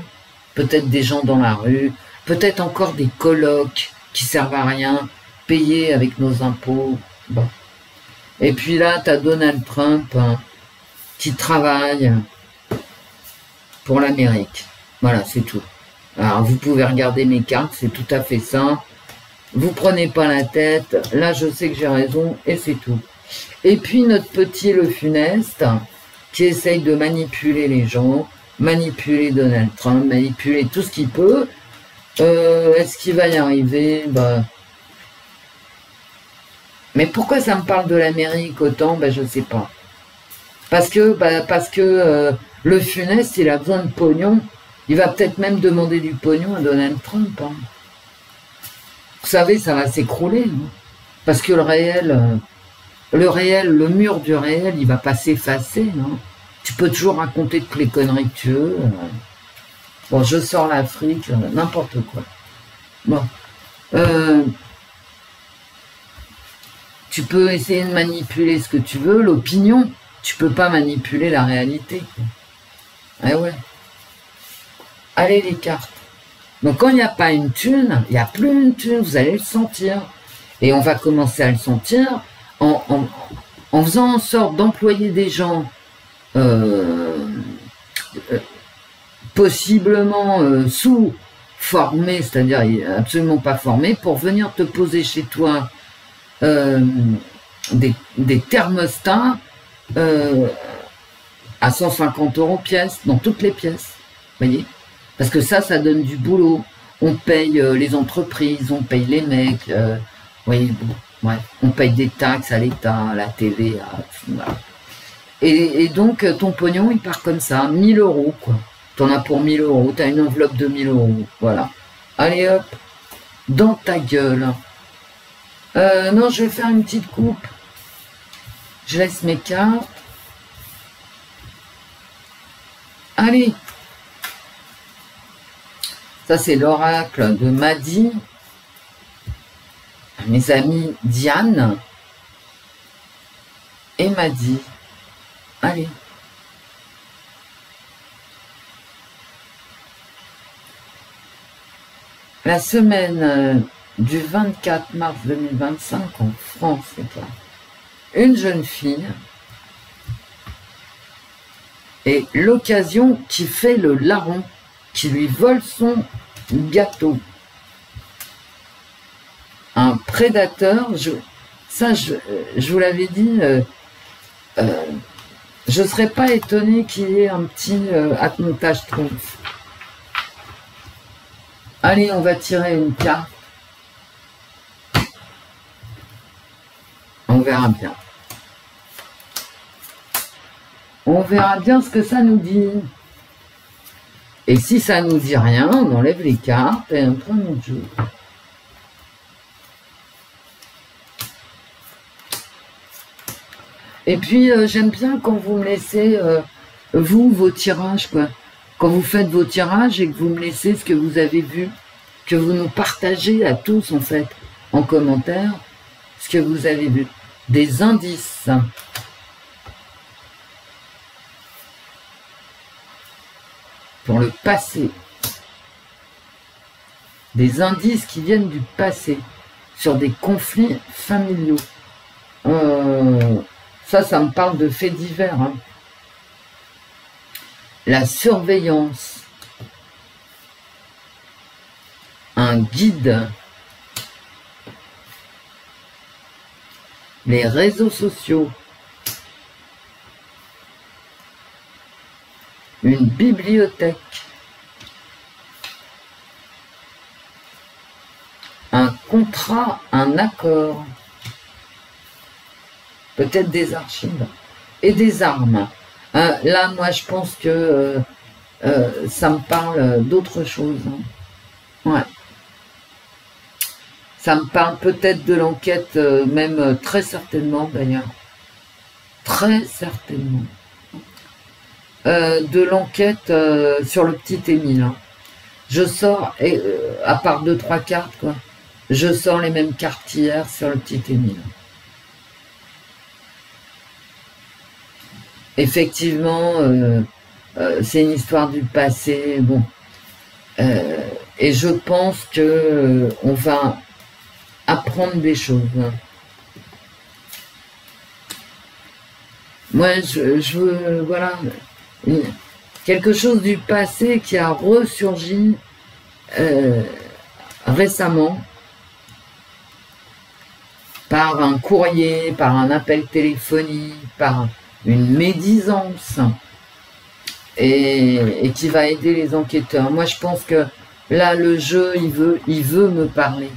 Peut-être des gens dans la rue, peut-être encore des colocs qui servent à rien, payés avec nos impôts. Bon. Et puis là, tu as Donald Trump hein, qui travaille pour l'Amérique. Voilà, c'est tout. Alors, vous pouvez regarder mes cartes, c'est tout à fait ça. Vous prenez pas la tête. Là, je sais que j'ai raison et c'est tout. Et puis, notre petit Le Funeste qui essaye de manipuler les gens, manipuler Donald Trump, manipuler tout ce qu'il peut. Est-ce qu'il va y arriver? Bah... Mais pourquoi ça me parle de l'Amérique autant? Ben, je sais pas. Parce que Le Funeste, il a besoin de pognon. Il va peut-être même demander du pognon à Donald Trump. Hein. Vous savez, ça va s'écrouler. Hein. Parce que le mur du réel, il va pas s'effacer. Hein. Tu peux toujours raconter toutes les conneries que tu veux. Bon, je sors l'Afrique, n'importe quoi. Bon. Tu peux essayer de manipuler ce que tu veux, l'opinion. Tu peux pas manipuler la réalité. Eh ouais. Allez les cartes. Donc quand il n'y a pas une thune, il n'y a plus une thune, vous allez le sentir. Et on va commencer à le sentir en faisant en sorte d'employer des gens possiblement sous-formés, c'est-à-dire absolument pas formés, pour venir te poser chez toi des thermostats à 150 € pièce, dans toutes les pièces, voyez, parce que ça donne du boulot. On paye les entreprises, on paye les mecs, voyez, bon, ouais, on paye des taxes à l'État, à la TVA, voilà. Et donc ton pognon il part comme ça, 1000 €, quoi. T'en as pour 1000 €, t'as une enveloppe de 1000 €, voilà. Allez hop, dans ta gueule. Non, je vais faire une petite coupe. Je laisse mes cartes. Allez. Ça, c'est l'oracle de Madi. Mes amis Diane et Madi. Allez. La semaine du 24 mars 2025 en France, c'est quoi? Une jeune fille et l'occasion qui fait le larron, qui lui vole son gâteau. Un prédateur, je vous l'avais dit, je ne serais pas étonné qu'il y ait un petit attentage trompe. Allez, on va tirer une carte. On verra bien. On verra bien ce que ça nous dit. Et si ça nous dit rien, on enlève les cartes et on prend notre jeu. Et puis, j'aime bien quand vous me laissez, vos tirages, quoi. Quand vous faites vos tirages et que vous me laissez ce que vous avez vu, que vous nous partagez à tous, en fait, en commentaire, ce que vous avez vu. Des indices. Pour le passé. Des indices qui viennent du passé. Sur des conflits familiaux. Ça me parle de faits divers. Hein. La surveillance. Un guide. Les réseaux sociaux. Une bibliothèque. Un contrat, un accord. Peut-être des archives. Et des armes. Là, moi, je pense que ça me parle d'autre chose. Hein. Ouais. Ça me parle peut-être de l'enquête, même très certainement d'ailleurs. Très certainement. de l'enquête sur le petit Émile. Hein. Je sors, à part 2-3 cartes, quoi, je sors les mêmes cartes qu'hier sur le petit Émile. Effectivement, c'est une histoire du passé, bon. Et je pense que on va apprendre des choses. Moi, je veux, voilà, quelque chose du passé qui a ressurgi récemment par un courrier, par un appel téléphonique, par une médisance et qui va aider les enquêteurs. Moi, je pense que là, le jeu, il veut me parler.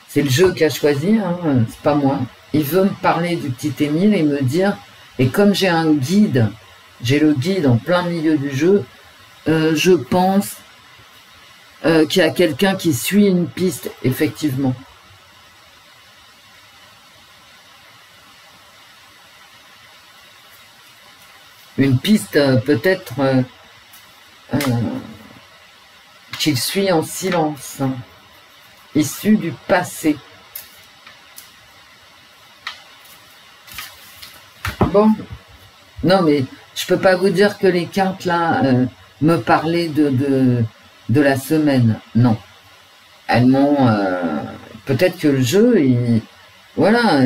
C'est le jeu qui a choisi, hein, c'est pas moi. Il veut me parler du petit Émile et me dire, et comme j'ai un guide, j'ai le guide en plein milieu du jeu, je pense qu'il y a quelqu'un qui suit une piste, effectivement. Une piste peut-être qu'il suit en silence, hein, issue du passé. Bon, non mais je peux pas vous dire que les cartes là me parlaient de la semaine, non. Elles m'ont... peut-être que le jeu, voilà,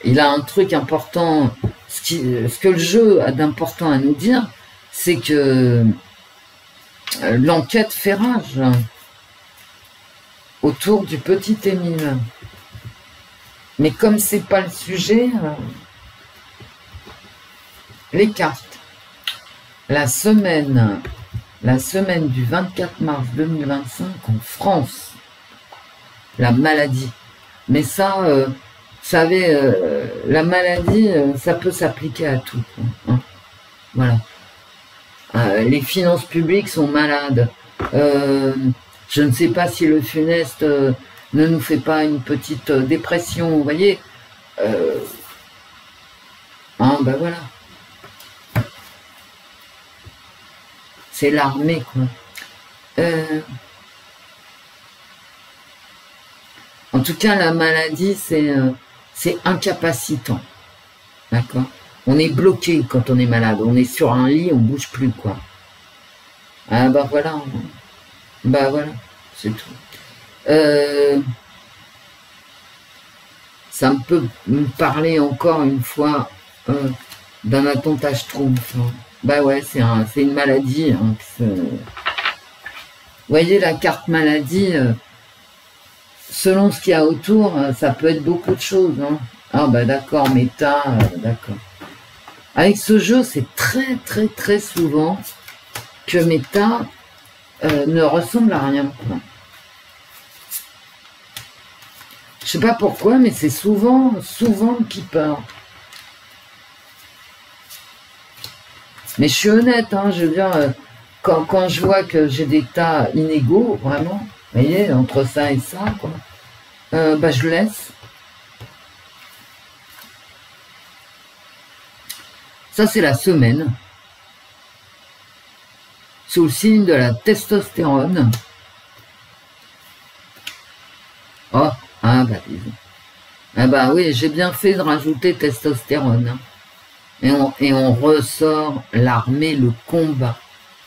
il a un truc important. Ce que le jeu a d'important à nous dire, c'est que l'enquête fait rage autour du petit Émile. Mais comme c'est pas le sujet, les cartes. La semaine du 24 mars 2025 en France. La maladie. Mais ça, vous savez, la maladie, ça peut s'appliquer à tout. Hein. Voilà. Les finances publiques sont malades. Je ne sais pas si le funeste ne nous fait pas une petite dépression, vous voyez. Hein, ben voilà. C'est l'armée, quoi. En tout cas, la maladie, c'est incapacitant. D'accord? On est bloqué quand on est malade. On est sur un lit, on bouge plus, quoi. Ah bah voilà. Bah voilà, c'est tout. Ça peut me parler encore une fois d'un attentat Schtroumpf. Hein. Bah ouais, c'est une maladie. Hein, vous voyez, la carte maladie, selon ce qu'il y a autour, ça peut être beaucoup de choses. Hein. Ah bah d'accord, méta, d'accord. Avec ce jeu, c'est très très très souvent que méta ne ressemble à rien. Quoi. Je sais pas pourquoi, mais c'est souvent le keeper. Mais je suis honnête, hein, je veux dire, quand je vois que j'ai des tas inégaux, vraiment, vous voyez, entre ça et ça, quoi, bah je laisse. Ça, c'est la semaine. Sous le signe de la testostérone. Oh, ah bah disons. Ah bah oui, j'ai bien fait de rajouter testostérone. Hein. Et on ressort l'armée, le combat.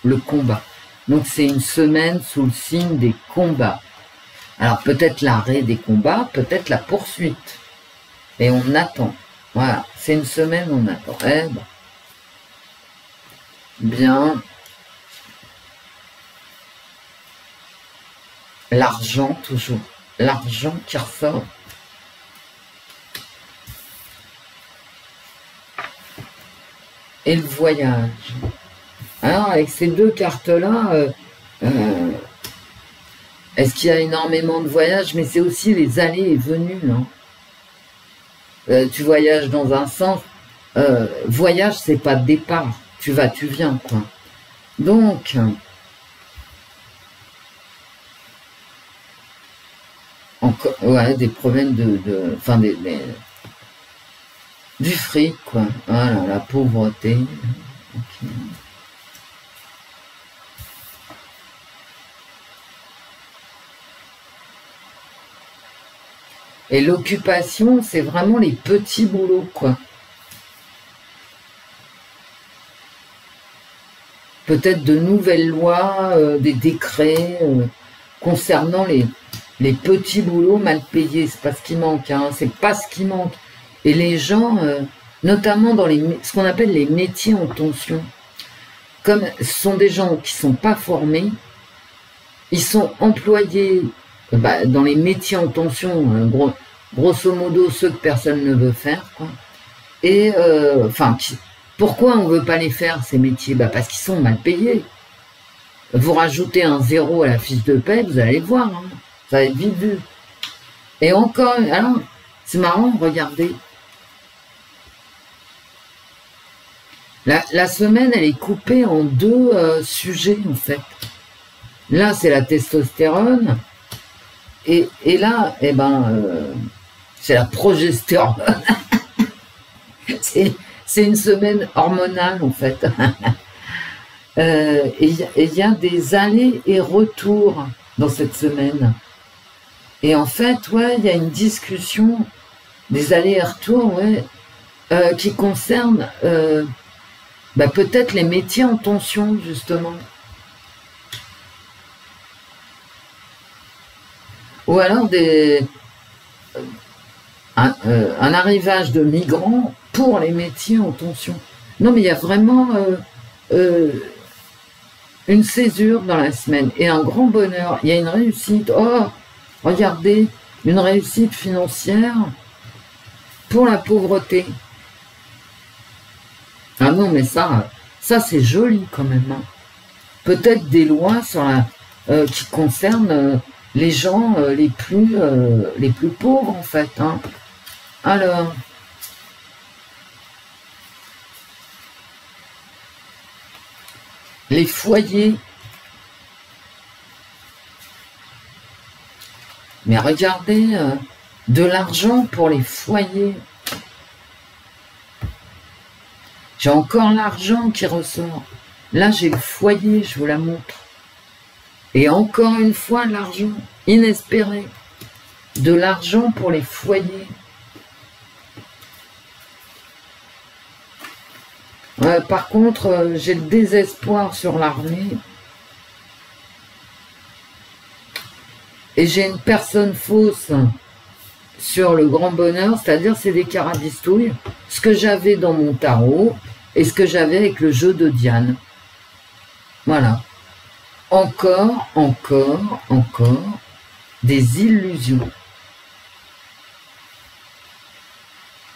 Le combat. Donc c'est une semaine sous le signe des combats. Alors peut-être l'arrêt des combats, peut-être la poursuite. Et on attend. Voilà, c'est une semaine, on attend. Eh ben. Bien. L'argent, toujours. L'argent qui ressort. Et le voyage. Alors, avec ces deux cartes-là, est-ce qu'il y a énormément de voyages? Mais c'est aussi les allées et venues. Hein. Tu voyages dans un sens. Voyage, c'est pas départ. Tu vas, tu viens, quoi. Donc, encore, ouais, des problèmes enfin, du fric, quoi. Voilà, la pauvreté. tranquille. Et l'occupation, c'est vraiment les petits boulots, quoi. Peut-être de nouvelles lois, des décrets concernant les petits boulots mal payés. C'est pas ce qui manque, hein, c'est pas ce qui manque. Et les gens, notamment dans ce qu'on appelle les métiers en tension, comme ce sont des gens qui sont pas formés, ils sont employés dans les métiers en tension, grosso modo ceux que personne ne veut faire, quoi. Et pourquoi on veut pas les faire, ces métiers? Parce qu'ils sont mal payés. Vous rajoutez un 0 à la fiche de paie, vous allez voir, hein, ça va être vite vu. Et encore, alors, c'est marrant, regardez. La semaine, elle est coupée en deux sujets, en fait. Là, c'est la testostérone. Et là, c'est la progestérone. C'est une semaine hormonale, en fait. Et il y a des allers et retours dans cette semaine. Et en fait, ouais, il y a une discussion des allers et retours, ouais, qui concerne peut-être les métiers en tension, justement. Ou alors un arrivage de migrants pour les métiers en tension. Non, mais il y a vraiment une césure dans la semaine et un grand bonheur. Il y a une réussite. Oh, regardez, une réussite financière pour la pauvreté. Ah non, mais ça c'est joli quand même. Hein. Peut-être des lois sur qui concernent les gens les plus pauvres, en fait. Hein. Alors, les foyers. Mais regardez, de l'argent pour les foyers. J'ai encore l'argent qui ressort. Là, j'ai le foyer, je vous la montre. Et encore une fois, l'argent inespéré. De l'argent pour les foyers. Par contre, j'ai le désespoir sur l'armée. Et j'ai une personne fausse sur le grand bonheur, c'est-à-dire c'est des carabistouilles, ce que j'avais dans mon tarot et ce que j'avais avec le jeu de Diane. Voilà. Encore des illusions.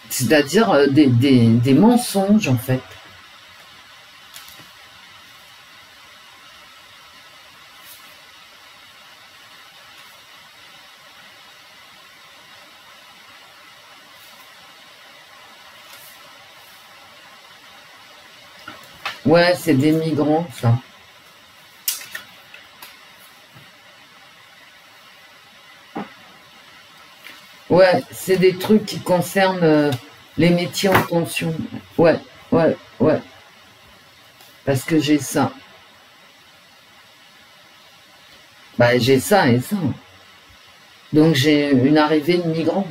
C'est-à-dire des mensonges, en fait. Ouais, c'est des migrants, ça. Ouais, c'est des trucs qui concernent les métiers en tension. Ouais. Parce que j'ai ça. J'ai ça et ça. Donc j'ai une arrivée de migrants.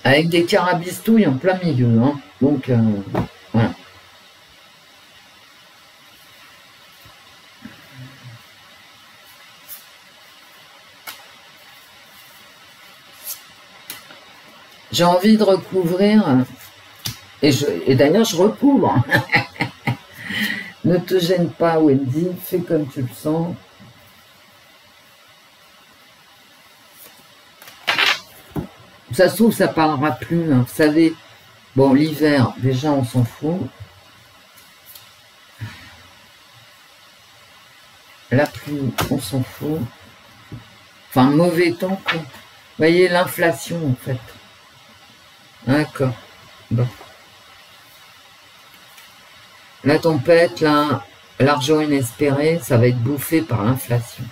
Avec des carabistouilles en plein milieu. Hein. Donc, voilà. J'ai envie de recouvrir, et d'ailleurs je recouvre. Ne te gêne pas, Wendy, fais comme tu le sens. Ça se trouve, ça parlera plus. Hein. Vous savez, bon, l'hiver, déjà, on s'en fout. La pluie, on s'en fout. Enfin, mauvais temps, quoi. Vous voyez, l'inflation, en fait. D'accord. Bon. La tempête, là, l'argent inespéré, ça va être bouffé par l'inflation.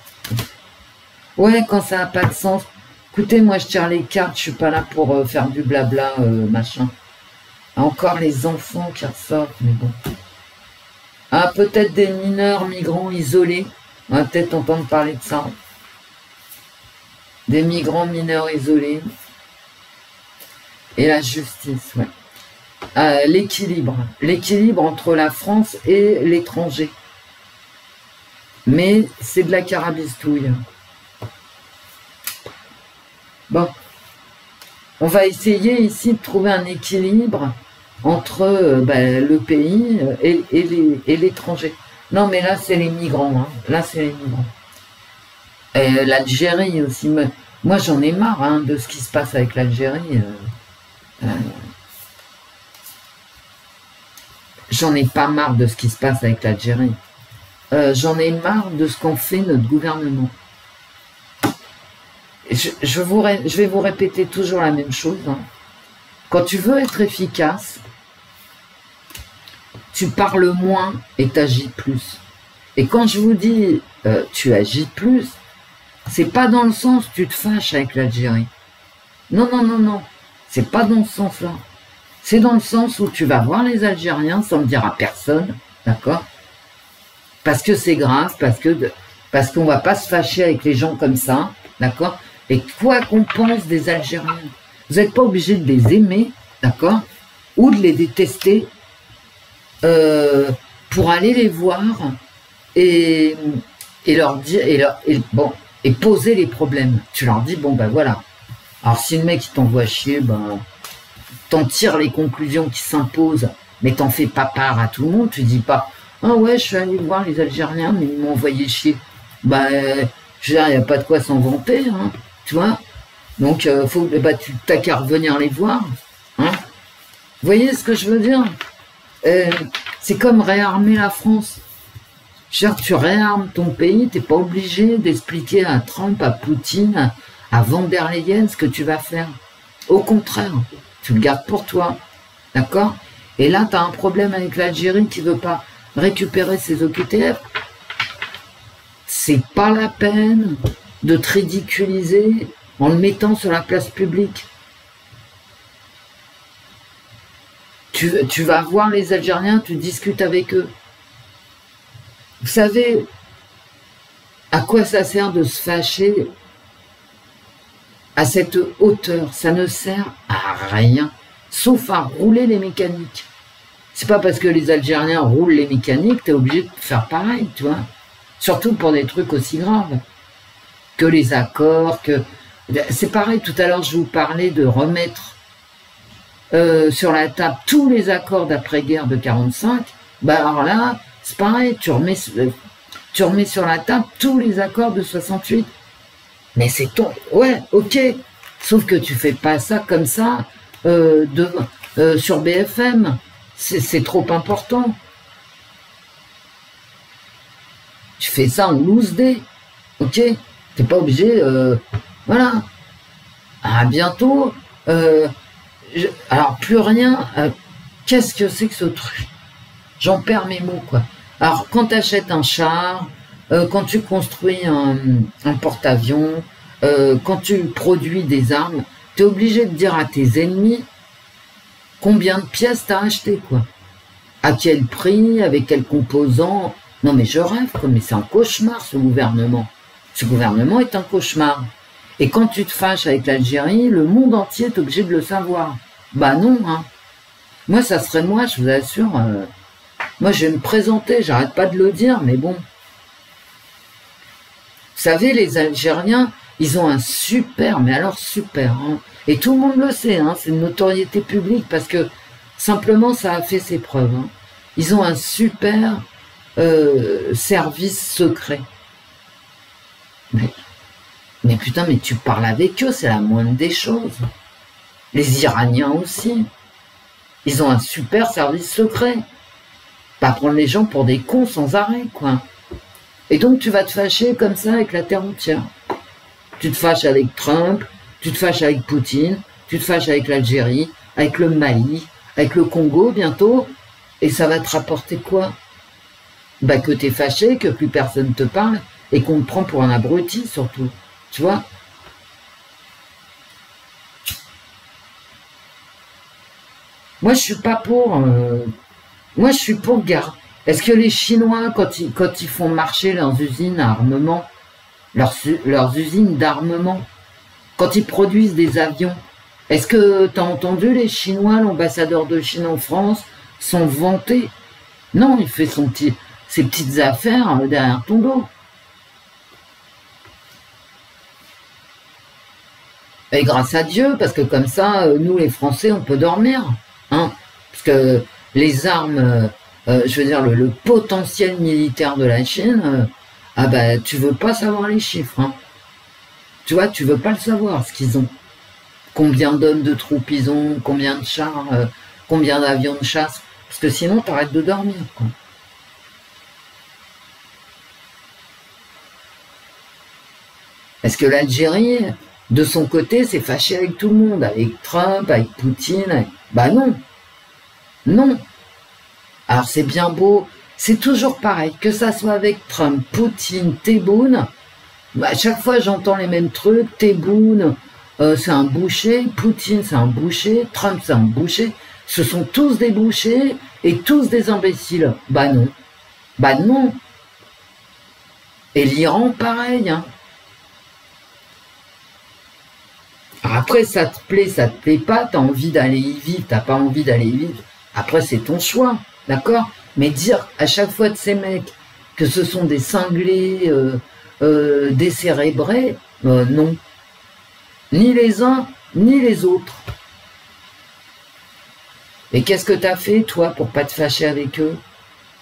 Ouais, quand ça n'a pas de sens. Écoutez, moi, je tire les cartes, je suis pas là pour faire du blabla, machin. Encore les enfants qui ressortent, mais bon. Ah, peut-être des mineurs migrants isolés. On va peut-être entendre parler de ça. Des migrants mineurs isolés. Et la justice, ouais. L'équilibre. L'équilibre entre la France et l'étranger. Mais c'est de la carabistouille. Bon. On va essayer ici de trouver un équilibre entre le pays et l'étranger. Non, mais là, c'est les migrants. Hein. Là, c'est les migrants. L'Algérie aussi. Moi, j'en ai marre hein, de ce qui se passe avec l'Algérie. J'en ai pas marre de ce qui se passe avec l'Algérie. J'en ai marre de ce qu'en fait notre gouvernement. Je vais vous répéter toujours la même chose. Hein. Quand tu veux être efficace, tu parles moins et tu agis plus. Et quand je vous dis tu agis plus, c'est pas dans le sens tu te fâches avec l'Algérie. Non, non, non, non. C'est pas dans ce sens-là. C'est dans le sens où tu vas voir les Algériens sans le dire à personne, d'accord? Parce que c'est grave, parce qu'on va pas se fâcher avec les gens comme ça, d'accord? Et quoi qu'on pense des Algériens, vous n'êtes pas obligé de les aimer, d'accord? Ou de les détester pour aller les voir et leur dire et poser les problèmes. Tu leur dis bon ben voilà. Alors si le mec il t'envoie chier, ben t'en tires les conclusions qui s'imposent, mais t'en fais pas part à tout le monde. Tu dis pas ah ouais je suis allé voir les Algériens mais ils m'ont envoyé chier. Ben je veux dire il n'y a pas de quoi s'en vanter, hein, tu vois. Donc tu t'as qu'à revenir les voir, hein. Vous voyez ce que je veux dire? C'est comme réarmer la France. Genre, tu réarmes ton pays, t'es pas obligé d'expliquer à Trump, à Poutine, à Van der Leyen ce que tu vas faire. Au contraire, tu le gardes pour toi. D'accord? Et là, tu as un problème avec l'Algérie qui veut pas récupérer ses OQTF. C'est pas la peine de te ridiculiser en le mettant sur la place publique. Tu vas voir les Algériens, tu discutes avec eux. Vous savez à quoi ça sert de se fâcher à cette hauteur? Ça ne sert à rien, sauf à rouler les mécaniques. C'est pas parce que les Algériens roulent les mécaniques, tu es obligé de faire pareil, tu vois. Surtout pour des trucs aussi graves que les accords, que... C'est pareil, tout à l'heure je vous parlais de remettre sur la table tous les accords d'après-guerre de 45, bah alors là, c'est pareil, tu remets sur la table tous les accords de 68. Mais c'est ton... Ouais, ok. Sauf que tu fais pas ça comme ça sur BFM. C'est trop important. Tu fais ça en loose day. Ok? T'es pas obligé... voilà. À bientôt. Alors, plus rien. Qu'est-ce que c'est que ce truc? J'en perds mes mots, quoi. Alors, quand tu achètes un char, quand tu construis un porte-avions, quand tu produis des armes, tu es obligé de dire à tes ennemis combien de pièces tu as acheté, quoi. À quel prix, avec quels composants. Non, mais je rêve, quoi. Mais c'est un cauchemar, ce gouvernement. Ce gouvernement est un cauchemar. Et quand tu te fâches avec l'Algérie, le monde entier est obligé de le savoir. Bah non, hein. Moi, ça serait moi, je vous assure. Moi, je vais me présenter, j'arrête pas de le dire, mais bon. Vous savez, les Algériens, ils ont un super, mais alors super, hein. Et tout le monde le sait, hein, c'est une notoriété publique, parce que simplement, ça a fait ses preuves. Hein. Ils ont un super service secret. Mais putain, mais tu parles avec eux, c'est la moindre des choses. Les Iraniens aussi. Ils ont un super service secret. Pas prendre les gens pour des cons sans arrêt, quoi. Et donc, tu vas te fâcher comme ça avec la terre entière. Tu te fâches avec Trump, tu te fâches avec Poutine, tu te fâches avec l'Algérie, avec le Mali, avec le Congo bientôt. Et ça va te rapporter quoi? Bah que t'es fâché, que plus personne te parle, et qu'on te prend pour un abruti surtout. Tu vois? Moi je suis pas pour... Moi je suis pour guerre. Est-ce que les Chinois, quand ils font marcher leurs usines à armement, leurs usines d'armement, quand ils produisent des avions, est-ce que t'as entendu les Chinois, l'ambassadeur de Chine en France, sont vantés? Non, il fait ses petites affaires derrière ton dos. Et grâce à Dieu, parce que comme ça, nous les Français, on peut dormir. Hein, parce que les armes, je veux dire, le potentiel militaire de la Chine, ah bah, tu veux pas savoir les chiffres. Hein. Tu vois, tu veux pas le savoir, ce qu'ils ont. Combien d'hommes de troupes ils ont, combien de chars, combien d'avions de chasse. Parce que sinon, t'arrêtes de dormir, quoi. Est-ce que l'Algérie, de son côté, s'est fâchée avec tout le monde, avec Trump, avec Poutine? Bah non. Non. Alors c'est bien beau, c'est toujours pareil, que ça soit avec Trump, Poutine, Tebboune, bah, à chaque fois j'entends les mêmes trucs. Tebboune, c'est un boucher, Poutine c'est un boucher, Trump c'est un boucher, ce sont tous des bouchers et tous des imbéciles. Bah non. Bah non. Et l'Iran pareil, hein. Alors après, ça te plaît pas, t'as envie d'aller y vivre, t'as pas envie d'aller y vivre. Après, c'est ton choix, d'accord? Mais dire à chaque fois de ces mecs que ce sont des cinglés, décérébrés, non. Ni les uns, ni les autres. Et qu'est-ce que t'as fait, toi, pour pas te fâcher avec eux?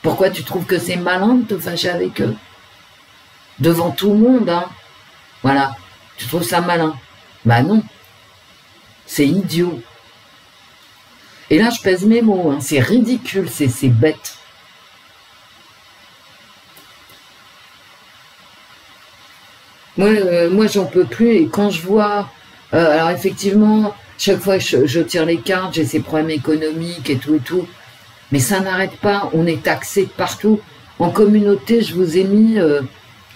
Pourquoi tu trouves que c'est malin de te fâcher avec eux? Devant tout le monde, hein? Voilà. Tu trouves ça malin? Bah non. C'est idiot. Et là, je pèse mes mots, hein. C'est ridicule, c'est bête. Moi j'en peux plus, et quand je vois... alors effectivement, chaque fois que je tire les cartes, j'ai ces problèmes économiques et tout, mais ça n'arrête pas, on est taxé de partout. En communauté, je vous ai mis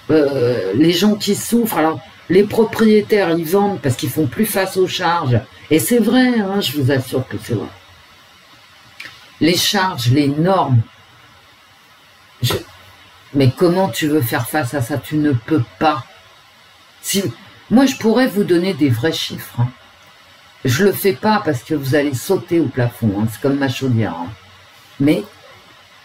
les gens qui souffrent. Alors, les propriétaires, ils vendent parce qu'ils font plus face aux charges. Et c'est vrai, hein, je vous assure que c'est vrai. Les charges, les normes. Mais comment tu veux faire face à ça? Tu ne peux pas. Moi, je pourrais vous donner des vrais chiffres. Hein. Je le fais pas parce que vous allez sauter au plafond. Hein. C'est comme ma chaudière. Hein. Mais,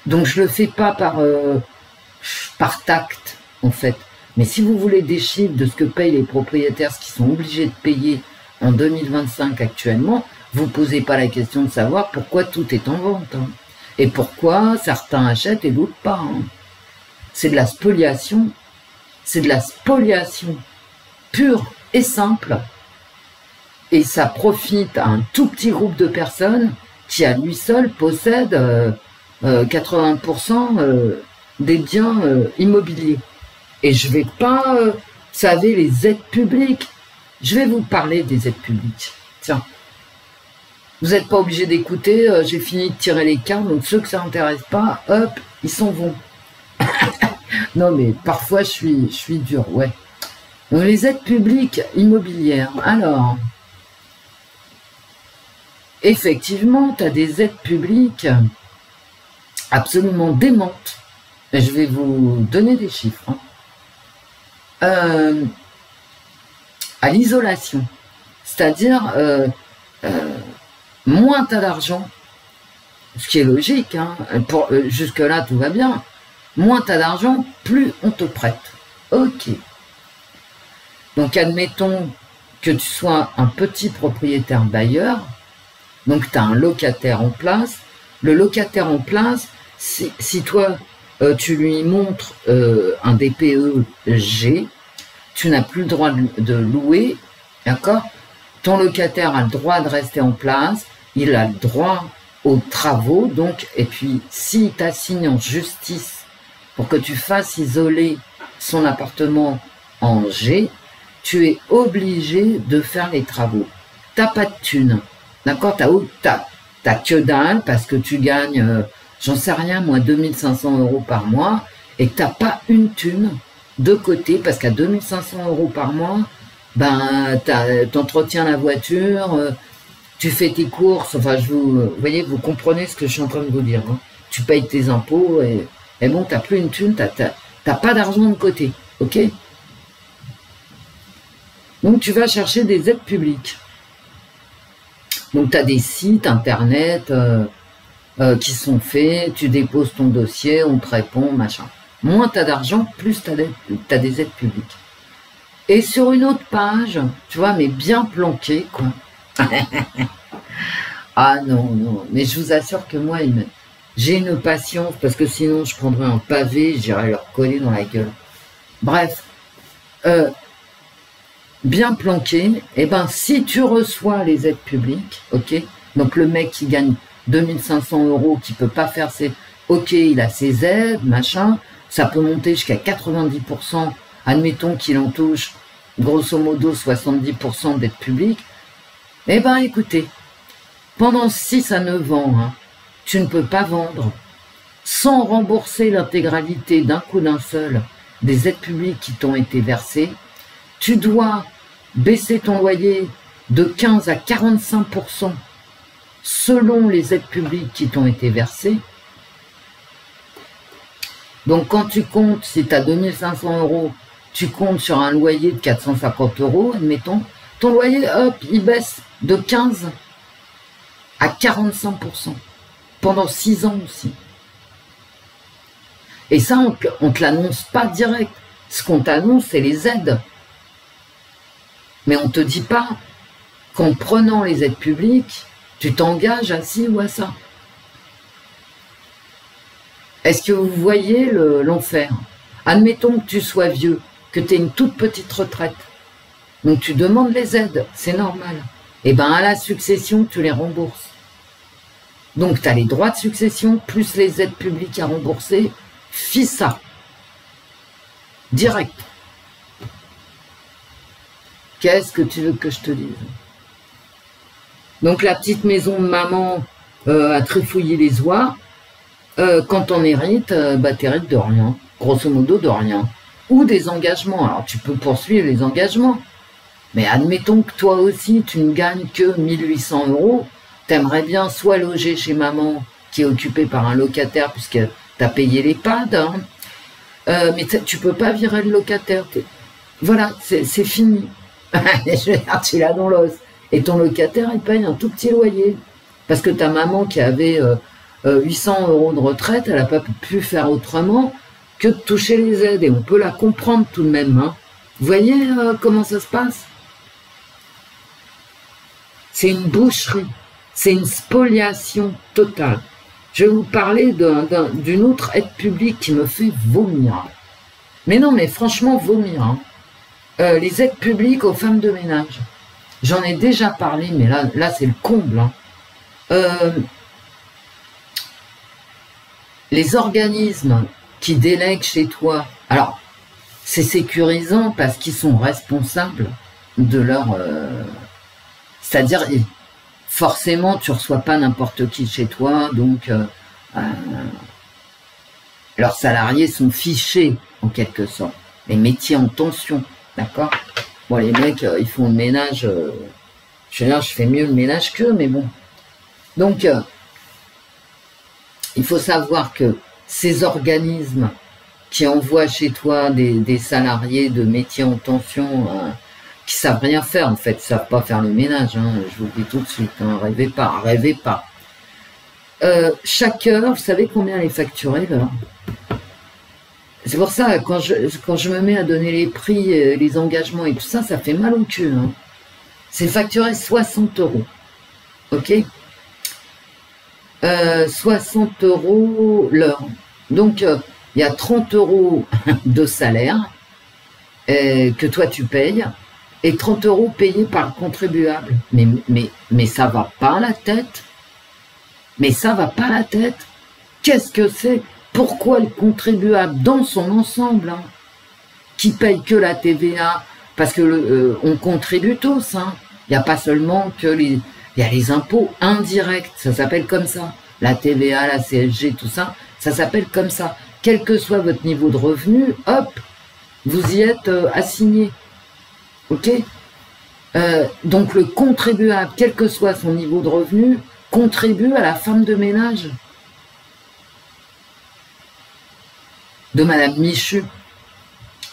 donc je le fais pas par tact, en fait. Mais si vous voulez des chiffres de ce que payent les propriétaires, ce qu'ils sont obligés de payer en 2025 actuellement, vous ne posez pas la question de savoir pourquoi tout est en vente. Hein. Et pourquoi certains achètent et d'autres pas. Hein. C'est de la spoliation. C'est de la spoliation pure et simple. Et ça profite à un tout petit groupe de personnes qui à lui seul possède 80% des biens immobiliers. Et je vais pas, vous savez, les aides publiques. Je vais vous parler des aides publiques. Tiens, vous n'êtes pas obligé d'écouter, j'ai fini de tirer les cartes, donc ceux que ça n'intéresse pas, hop, ils s'en vont. Non mais parfois je suis dur, ouais. Donc les aides publiques immobilières, alors, effectivement, tu as des aides publiques absolument démentes. Et je vais vous donner des chiffres. Hein. À l'isolation. C'est-à-dire, moins tu as d'argent, ce qui est logique, hein, jusque-là tout va bien, moins tu as d'argent, plus on te prête. Ok. Donc admettons que tu sois un petit propriétaire bailleur, donc tu as un locataire en place. Le locataire en place, si toi tu lui montres un DPE G, tu n'as plus le droit de louer, d'accord? Ton locataire a le droit de rester en place, il a le droit aux travaux, donc, et puis s'il t'assigne en justice pour que tu fasses isoler son appartement en G, tu es obligé de faire les travaux. T'as pas de thunes, d'accord? T'as que dalle parce que tu gagnes j'en sais rien, moi, 2500 € par mois, et que tu n'as pas une thune de côté, parce qu'à 2500 € par mois, ben, t'entretiens la voiture, tu fais tes courses, enfin, vous voyez, vous comprenez ce que je suis en train de vous dire. Hein. Tu payes tes impôts, et bon, tu n'as plus une thune, t'as pas d'argent de côté, ok? Donc, tu vas chercher des aides publiques. Donc, tu as des sites internet qui sont faits, tu déposes ton dossier, on te répond, machin. Moins tu as d'argent, plus tu as des aides publiques. Et sur une autre page, tu vois, mais bien planqué, quoi. Ah non, non, mais je vous assure que moi, j'ai une patience, parce que sinon je prendrais un pavé, j'irais leur coller dans la gueule. Bref, bien planqué, et ben si tu reçois les aides publiques, ok, donc le mec qui gagne 2500 €, qui peut pas faire ses... Ok, il a ses aides, machin, ça peut monter jusqu'à 90%, admettons qu'il en touche, grosso modo 70% d'aides publiques, eh ben écoutez, pendant 6 à 9 ans, hein, tu ne peux pas vendre sans rembourser l'intégralité d'un coup d'un seul des aides publiques qui t'ont été versées. Tu dois baisser ton loyer de 15 à 45% selon les aides publiques qui t'ont été versées. Donc quand tu comptes, si tu as 2500 €, tu comptes sur un loyer de 450 €, admettons, ton loyer, hop, il baisse de 15 à 45%, pendant 6 ans aussi. Et ça, on ne te l'annonce pas direct. Ce qu'on t'annonce, c'est les aides. Mais on ne te dit pas qu'en prenant les aides publiques, tu t'engages à ci ou à ça. Est-ce que vous voyez l'enfer? Admettons que tu sois vieux, que tu aies une toute petite retraite. Donc tu demandes les aides, c'est normal. Et bien à la succession, tu les rembourses. Donc tu as les droits de succession, plus les aides publiques à rembourser, FISA. Direct. Qu'est-ce que tu veux que je te dise? Donc la petite maison de maman a trifouillé les oies. Quand on hérite, bah t'hérites de rien. Grosso modo de rien. Ou des engagements. Alors tu peux poursuivre les engagements. Mais admettons que toi aussi, tu ne gagnes que 1800 €. T'aimerais bien soit loger chez maman, qui est occupée par un locataire, puisque t'as payé l'EHPAD, hein. Mais tu peux pas virer le locataire. Voilà, c'est fini. Je veux dire, tu l'as dans l'os. Et ton locataire, il paye un tout petit loyer. Parce que ta maman qui avait 800 € de retraite, elle n'a pas pu faire autrement que de toucher les aides. Et on peut la comprendre tout de même. Hein. Vous voyez comment ça se passe? C'est une boucherie. C'est une spoliation totale. Je vais vous parler d'une autre aide publique qui me fait vomir. Mais non, mais franchement, vomir. Hein. Les aides publiques aux femmes de ménage. J'en ai déjà parlé, mais là c'est le comble. Hein. Les organismes qui délèguent chez toi, alors c'est sécurisant parce qu'ils sont responsables de leur... c'est-à-dire, forcément, tu ne reçois pas n'importe qui chez toi, donc leurs salariés sont fichés, en quelque sorte. Les métiers en tension, d'accord? Bon, les mecs, ils font le ménage, je veux dire, je fais mieux le ménage qu'eux, mais bon. Donc, il faut savoir que ces organismes qui envoient chez toi des salariés de métiers en tension, qui savent rien faire, en fait, ils savent pas faire le ménage, hein, je vous le dis tout de suite, hein, rêvez pas, rêvez pas. Chaque heure, vous savez combien elle est facturée, là? C'est pour ça, quand je me mets à donner les prix, les engagements et tout ça, ça fait mal au cul. Hein. C'est facturé 60 €. Ok, 60 € l'heure. Donc, il y a 30 € de salaire que toi tu payes et 30 € payés par le contribuable. Mais ça va pas à la tête. Mais ça va pas à la tête. Qu'est-ce que c'est? Pourquoi le contribuable dans son ensemble, hein, qui paye que la TVA, parce que on contribue tous, hein. Il n'y a pas seulement que il y a les impôts indirects, ça s'appelle comme ça. la TVA, la CSG, tout ça, ça s'appelle comme ça. Quel que soit votre niveau de revenu, hop, vous y êtes assigné. Ok? Donc le contribuable, quel que soit son niveau de revenu, contribue à la femme de ménage de Madame Michu,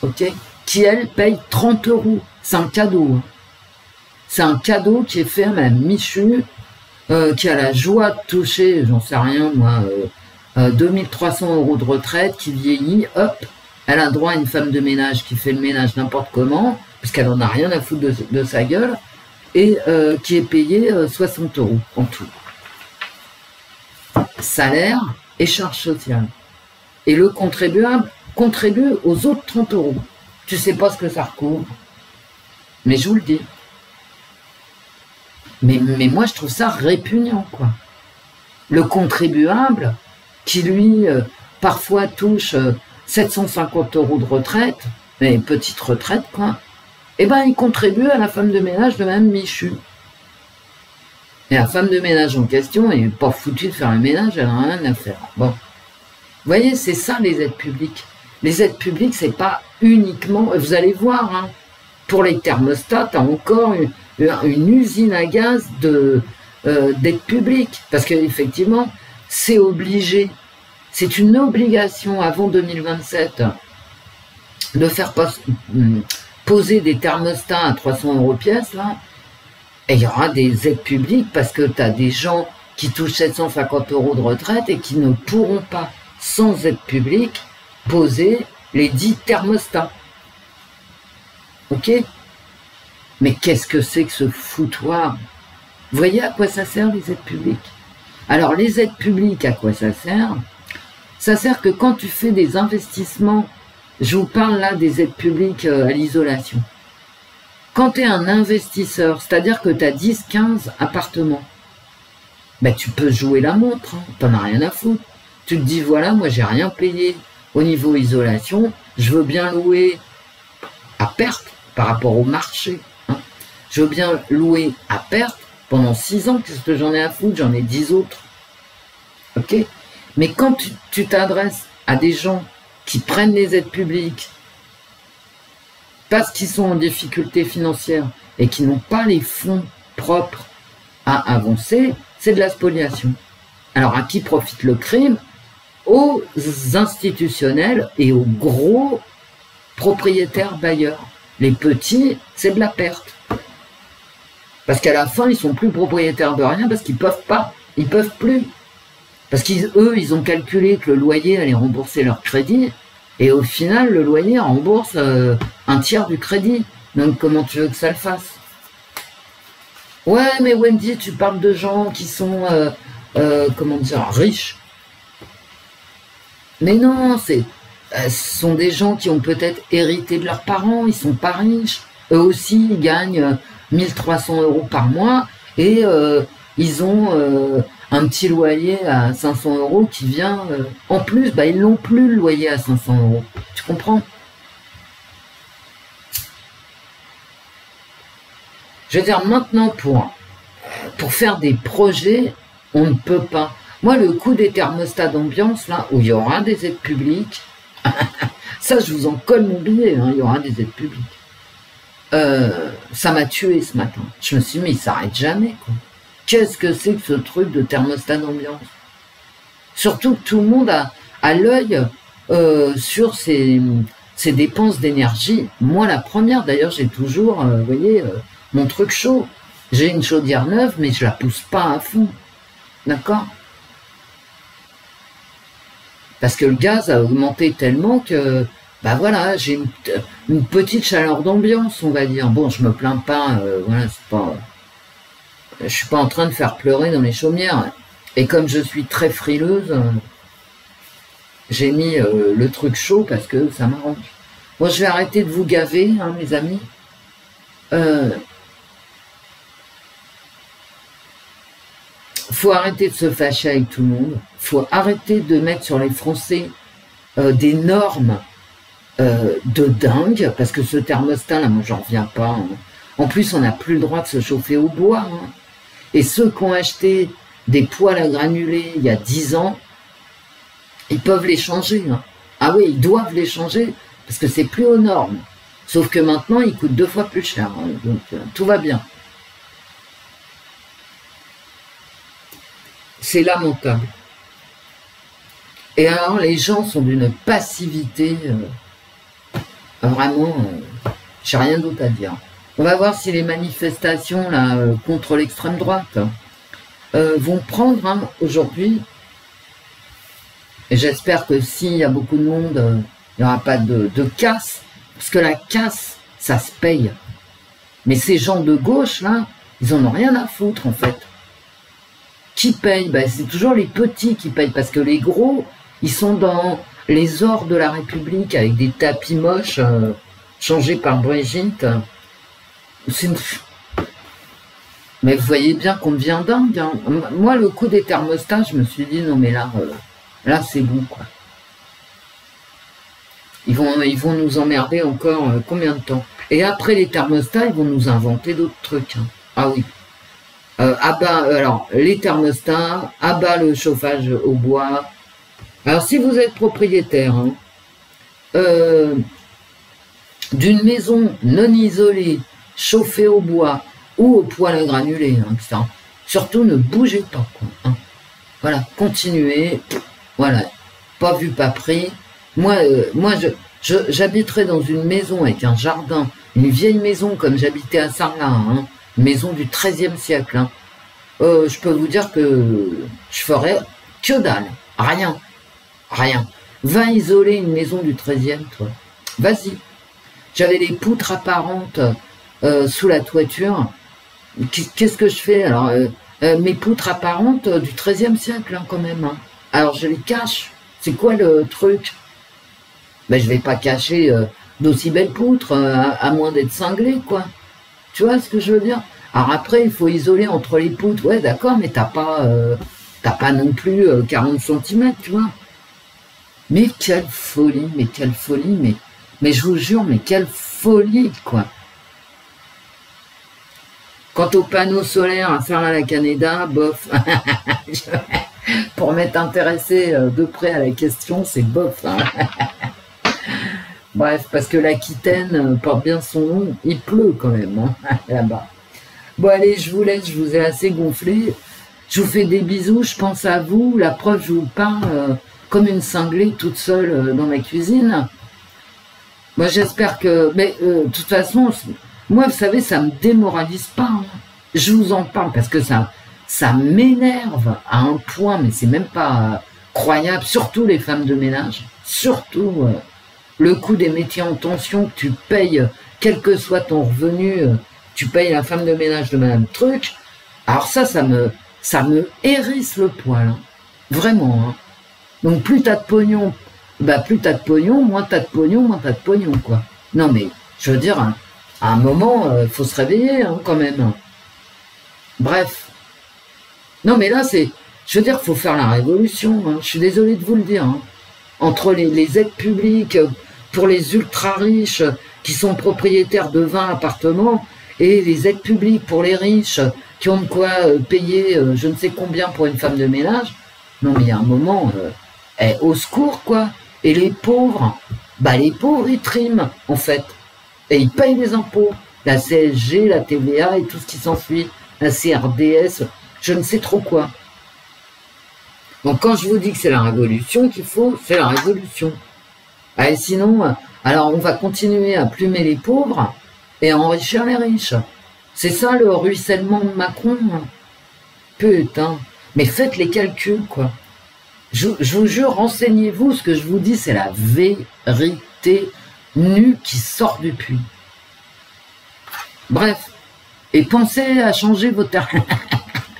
ok, qui elle paye 30 €. C'est un cadeau. Hein. C'est un cadeau qui est fait à Madame Michu, qui a la joie de toucher, j'en sais rien moi, 2300 € de retraite, qui vieillit, hop, elle a droit à une femme de ménage qui fait le ménage n'importe comment, parce qu'elle en a rien à foutre de sa gueule, et qui est payée 60 € en tout. Salaire et charges sociales. Et le contribuable contribue aux autres 30 €. Tu sais pas ce que ça recouvre. Mais je vous le dis. Mais moi, je trouve ça répugnant, quoi. Le contribuable, qui lui, parfois touche 750 € de retraite, mais petite retraite, quoi, eh ben, il contribue à la femme de ménage de Mme Michu. Et la femme de ménage en question, elle n'est pas foutue de faire le ménage, elle n'a rien à faire. Bon. Vous voyez, c'est ça les aides publiques. Les aides publiques, c'est pas uniquement... Vous allez voir, hein, pour les thermostats, t'as encore une usine à gaz d'aides publiques. Parce qu'effectivement, c'est obligé. C'est une obligation avant 2027 de faire poser des thermostats à 300 € pièce, là. Et il y aura des aides publiques parce que tu as des gens qui touchent 750 € de retraite et qui ne pourront pas, sans aide publique, poser les 10 thermostats. Ok? Mais qu'est-ce que c'est que ce foutoir? Vous voyez à quoi ça sert les aides publiques? Alors les aides publiques, à quoi ça sert? Ça sert que quand tu fais des investissements, je vous parle là des aides publiques à l'isolation. Quand tu es un investisseur, c'est-à-dire que tu as 10-15 appartements, ben tu peux jouer la montre, hein, t'en as rien à foutre. Tu te dis, voilà, moi j'ai rien payé au niveau isolation, je veux bien louer à perte par rapport au marché. Hein. Je veux bien louer à perte pendant 6 ans, qu'est-ce que j'en ai à foutre, j'en ai 10 autres. Ok? Mais quand tu t'adresses à des gens qui prennent les aides publiques, parce qu'ils sont en difficulté financière et qui n'ont pas les fonds propres à avancer, c'est de la spoliation. Alors à qui profite le crime? Aux institutionnels et aux gros propriétaires bailleurs. Les petits, c'est de la perte. Parce qu'à la fin, ils sont plus propriétaires de rien parce qu'ils peuvent pas. Ils peuvent plus. Parce qu'eux, ils ont calculé que le loyer allait rembourser leur crédit. Et au final, le loyer rembourse un tiers du crédit. Donc, comment tu veux que ça le fasse? Ouais, mais Wendy, tu parles de gens qui sont, comment dire, riches. Mais non, ce sont des gens qui ont peut-être hérité de leurs parents. Ils sont pas riches. Eux aussi, ils gagnent 1300 € par mois. Et ils ont... un petit loyer à 500 € qui vient... en plus, bah, ils n'ont plus le loyer à 500 €. Tu comprends? Je veux dire, maintenant, pour faire des projets, on ne peut pas. Moi, le coût des thermostats d'ambiance, là, où il y aura des aides publiques, ça, je vous en colle mon billet, hein, il y aura des aides publiques. Ça m'a tué ce matin. Je me suis dit, mais il s'arrête jamais, quoi. Qu'est-ce que c'est que ce truc de thermostat d'ambiance? Surtout que tout le monde a l'œil sur ses dépenses d'énergie. Moi, la première, d'ailleurs, j'ai toujours, vous voyez, mon truc chaud. J'ai une chaudière neuve, mais je la pousse pas à fond. D'accord? Parce que le gaz a augmenté tellement que, bah voilà, j'ai une petite chaleur d'ambiance, on va dire. Bon, je me plains pas, voilà, c'est pas... Je suis pas en train de faire pleurer dans les chaumières. Et comme je suis très frileuse, j'ai mis le truc chaud parce que ça m'arrange. Bon, je vais arrêter de vous gaver, hein, mes amis. Faut arrêter de se fâcher avec tout le monde. Faut arrêter de mettre sur les Français des normes de dingue. Parce que ce thermostat, là, moi, j'en reviens pas. Hein. En plus, on n'a plus le droit de se chauffer au bois. Hein. Et ceux qui ont acheté des poêles à granulés il y a 10 ans, ils peuvent les changer. Hein. Ah oui, ils doivent les changer parce que c'est plus aux normes. Sauf que maintenant, ils coûtent 2 fois plus cher. Hein, donc, tout va bien. C'est lamentable. Et alors, les gens sont d'une passivité, vraiment, j'ai rien d'autre à dire. On va voir si les manifestations là, contre l'extrême droite vont prendre hein, aujourd'hui. Et j'espère que s'il y a beaucoup de monde, il n'y aura pas de casse. Parce que la casse, ça se paye. Mais ces gens de gauche, là, ils en ont rien à foutre, en fait. Qui paye? Ben, c'est toujours les petits qui payent. Parce que les gros, ils sont dans les ors de la République avec des tapis moches changés par Brigitte. Mais vous voyez bien qu'on devient dingue. Hein. Moi, le coup des thermostats, je me suis dit, non mais là, là c'est bon, quoi. Ils vont nous emmerder encore combien de temps? Et après les thermostats, ils vont nous inventer d'autres trucs. Hein. Ah oui. Alors, les thermostats, abat le chauffage au bois. Alors, si vous êtes propriétaire hein, d'une maison non isolée, chauffée au bois ou au poêle à granulés, hein, etc., surtout ne bougez pas. Quoi, hein. Voilà, continuez. Voilà, pas vu, pas pris. Moi j'habiterais dans une maison avec un jardin, une vieille maison comme j'habitais à Sarlat, hein, une maison du XIIIe siècle. Hein. Je peux vous dire que je ferais que dalle, rien. Rien. Va isoler une maison du 13e, toi. Vas-y. J'avais des poutres apparentes sous la toiture. Qu'est-ce que je fais? Alors, mes poutres apparentes du 13e siècle, hein, quand même. Hein. Alors, je les cache. C'est quoi le truc? Ben, je vais pas cacher d'aussi belles poutres, à moins d'être cinglé, quoi. Tu vois ce que je veux dire? Alors après, il faut isoler entre les poutres. Ouais, d'accord, mais t'as pas non plus 40 cm, tu vois. Mais quelle folie, mais je vous jure, mais quelle folie, quoi. Quant aux panneaux solaires à faire à la Canada, bof. Pour m'être intéressé de près à la question, c'est bof. Hein. Bref, parce que l'Aquitaine porte bien son nom, il pleut quand même, hein, là-bas. Bon allez, je vous laisse, je vous ai assez gonflé. Je vous fais des bisous, je pense à vous. La preuve, je vous parle comme une cinglée toute seule dans ma cuisine. Moi, j'espère que... Mais de toute façon, moi, vous savez, ça me démoralise pas. Hein. Je vous en parle parce que ça m'énerve à un point, mais c'est même pas croyable. Surtout les femmes de ménage. Surtout le coût des métiers en tension que tu payes, quel que soit ton revenu, tu payes la femme de ménage de Madame Truc. Alors ça me hérisse le poil. Hein. Vraiment, hein. Donc plus t'as de pognon, bah plus t'as de pognon, moins t'as de pognon, moins t'as de pognon, quoi. Non mais, je veux dire, hein, à un moment, faut se réveiller, hein, quand même. Bref. Non mais là, je veux dire, faut faire la révolution, hein. Je suis désolé de vous le dire. Hein. Entre les aides publiques pour les ultra riches qui sont propriétaires de 20 appartements et les aides publiques pour les riches qui ont de quoi payer je ne sais combien pour une femme de ménage. Non mais il y a un moment... au secours, quoi. Et les pauvres, bah les pauvres, ils triment, en fait. Et ils payent les impôts. La CSG, la TVA et tout ce qui s'ensuit. La CRDS, je ne sais trop quoi. Donc quand je vous dis que c'est la révolution qu'il faut, c'est la révolution. Et sinon, alors on va continuer à plumer les pauvres et à enrichir les riches. C'est ça le ruissellement de Macron. Putain. Mais faites les calculs, quoi. Je vous jure, renseignez-vous, ce que je vous dis, c'est la vérité nue qui sort du puits. Bref, et pensez à changer vos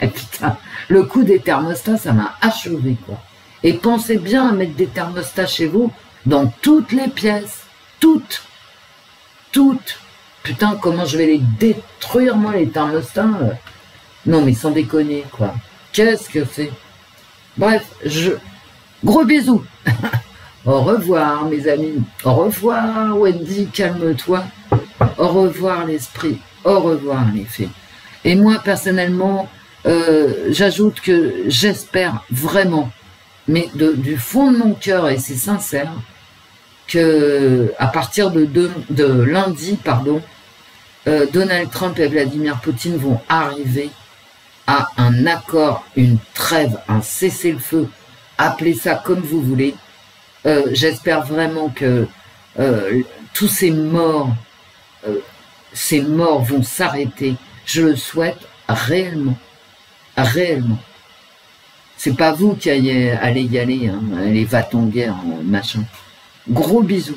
putain, le coup des thermostats, ça m'a achevé, quoi. Et pensez bien à mettre des thermostats chez vous, dans toutes les pièces. Toutes. Putain, comment je vais les détruire, moi, les thermostats. Non, mais sans déconner, quoi. Qu'est-ce que c'est? Bref, gros bisous. Au revoir, mes amis. Au revoir, Wendy, calme-toi. Au revoir, l'esprit. Au revoir, les fées. Et moi, personnellement, J'ajoute que j'espère vraiment, mais du fond de mon cœur, et c'est sincère, que à partir de lundi, pardon, Donald Trump et Vladimir Poutine vont arriver à un accord, une trêve, un cessez-le-feu, appelez ça comme vous voulez. J'espère vraiment que tous ces morts vont s'arrêter. Je le souhaite réellement. Réellement. C'est pas vous qui allez y aller, hein. Allez, va-t-en guerre, machin. Gros bisous.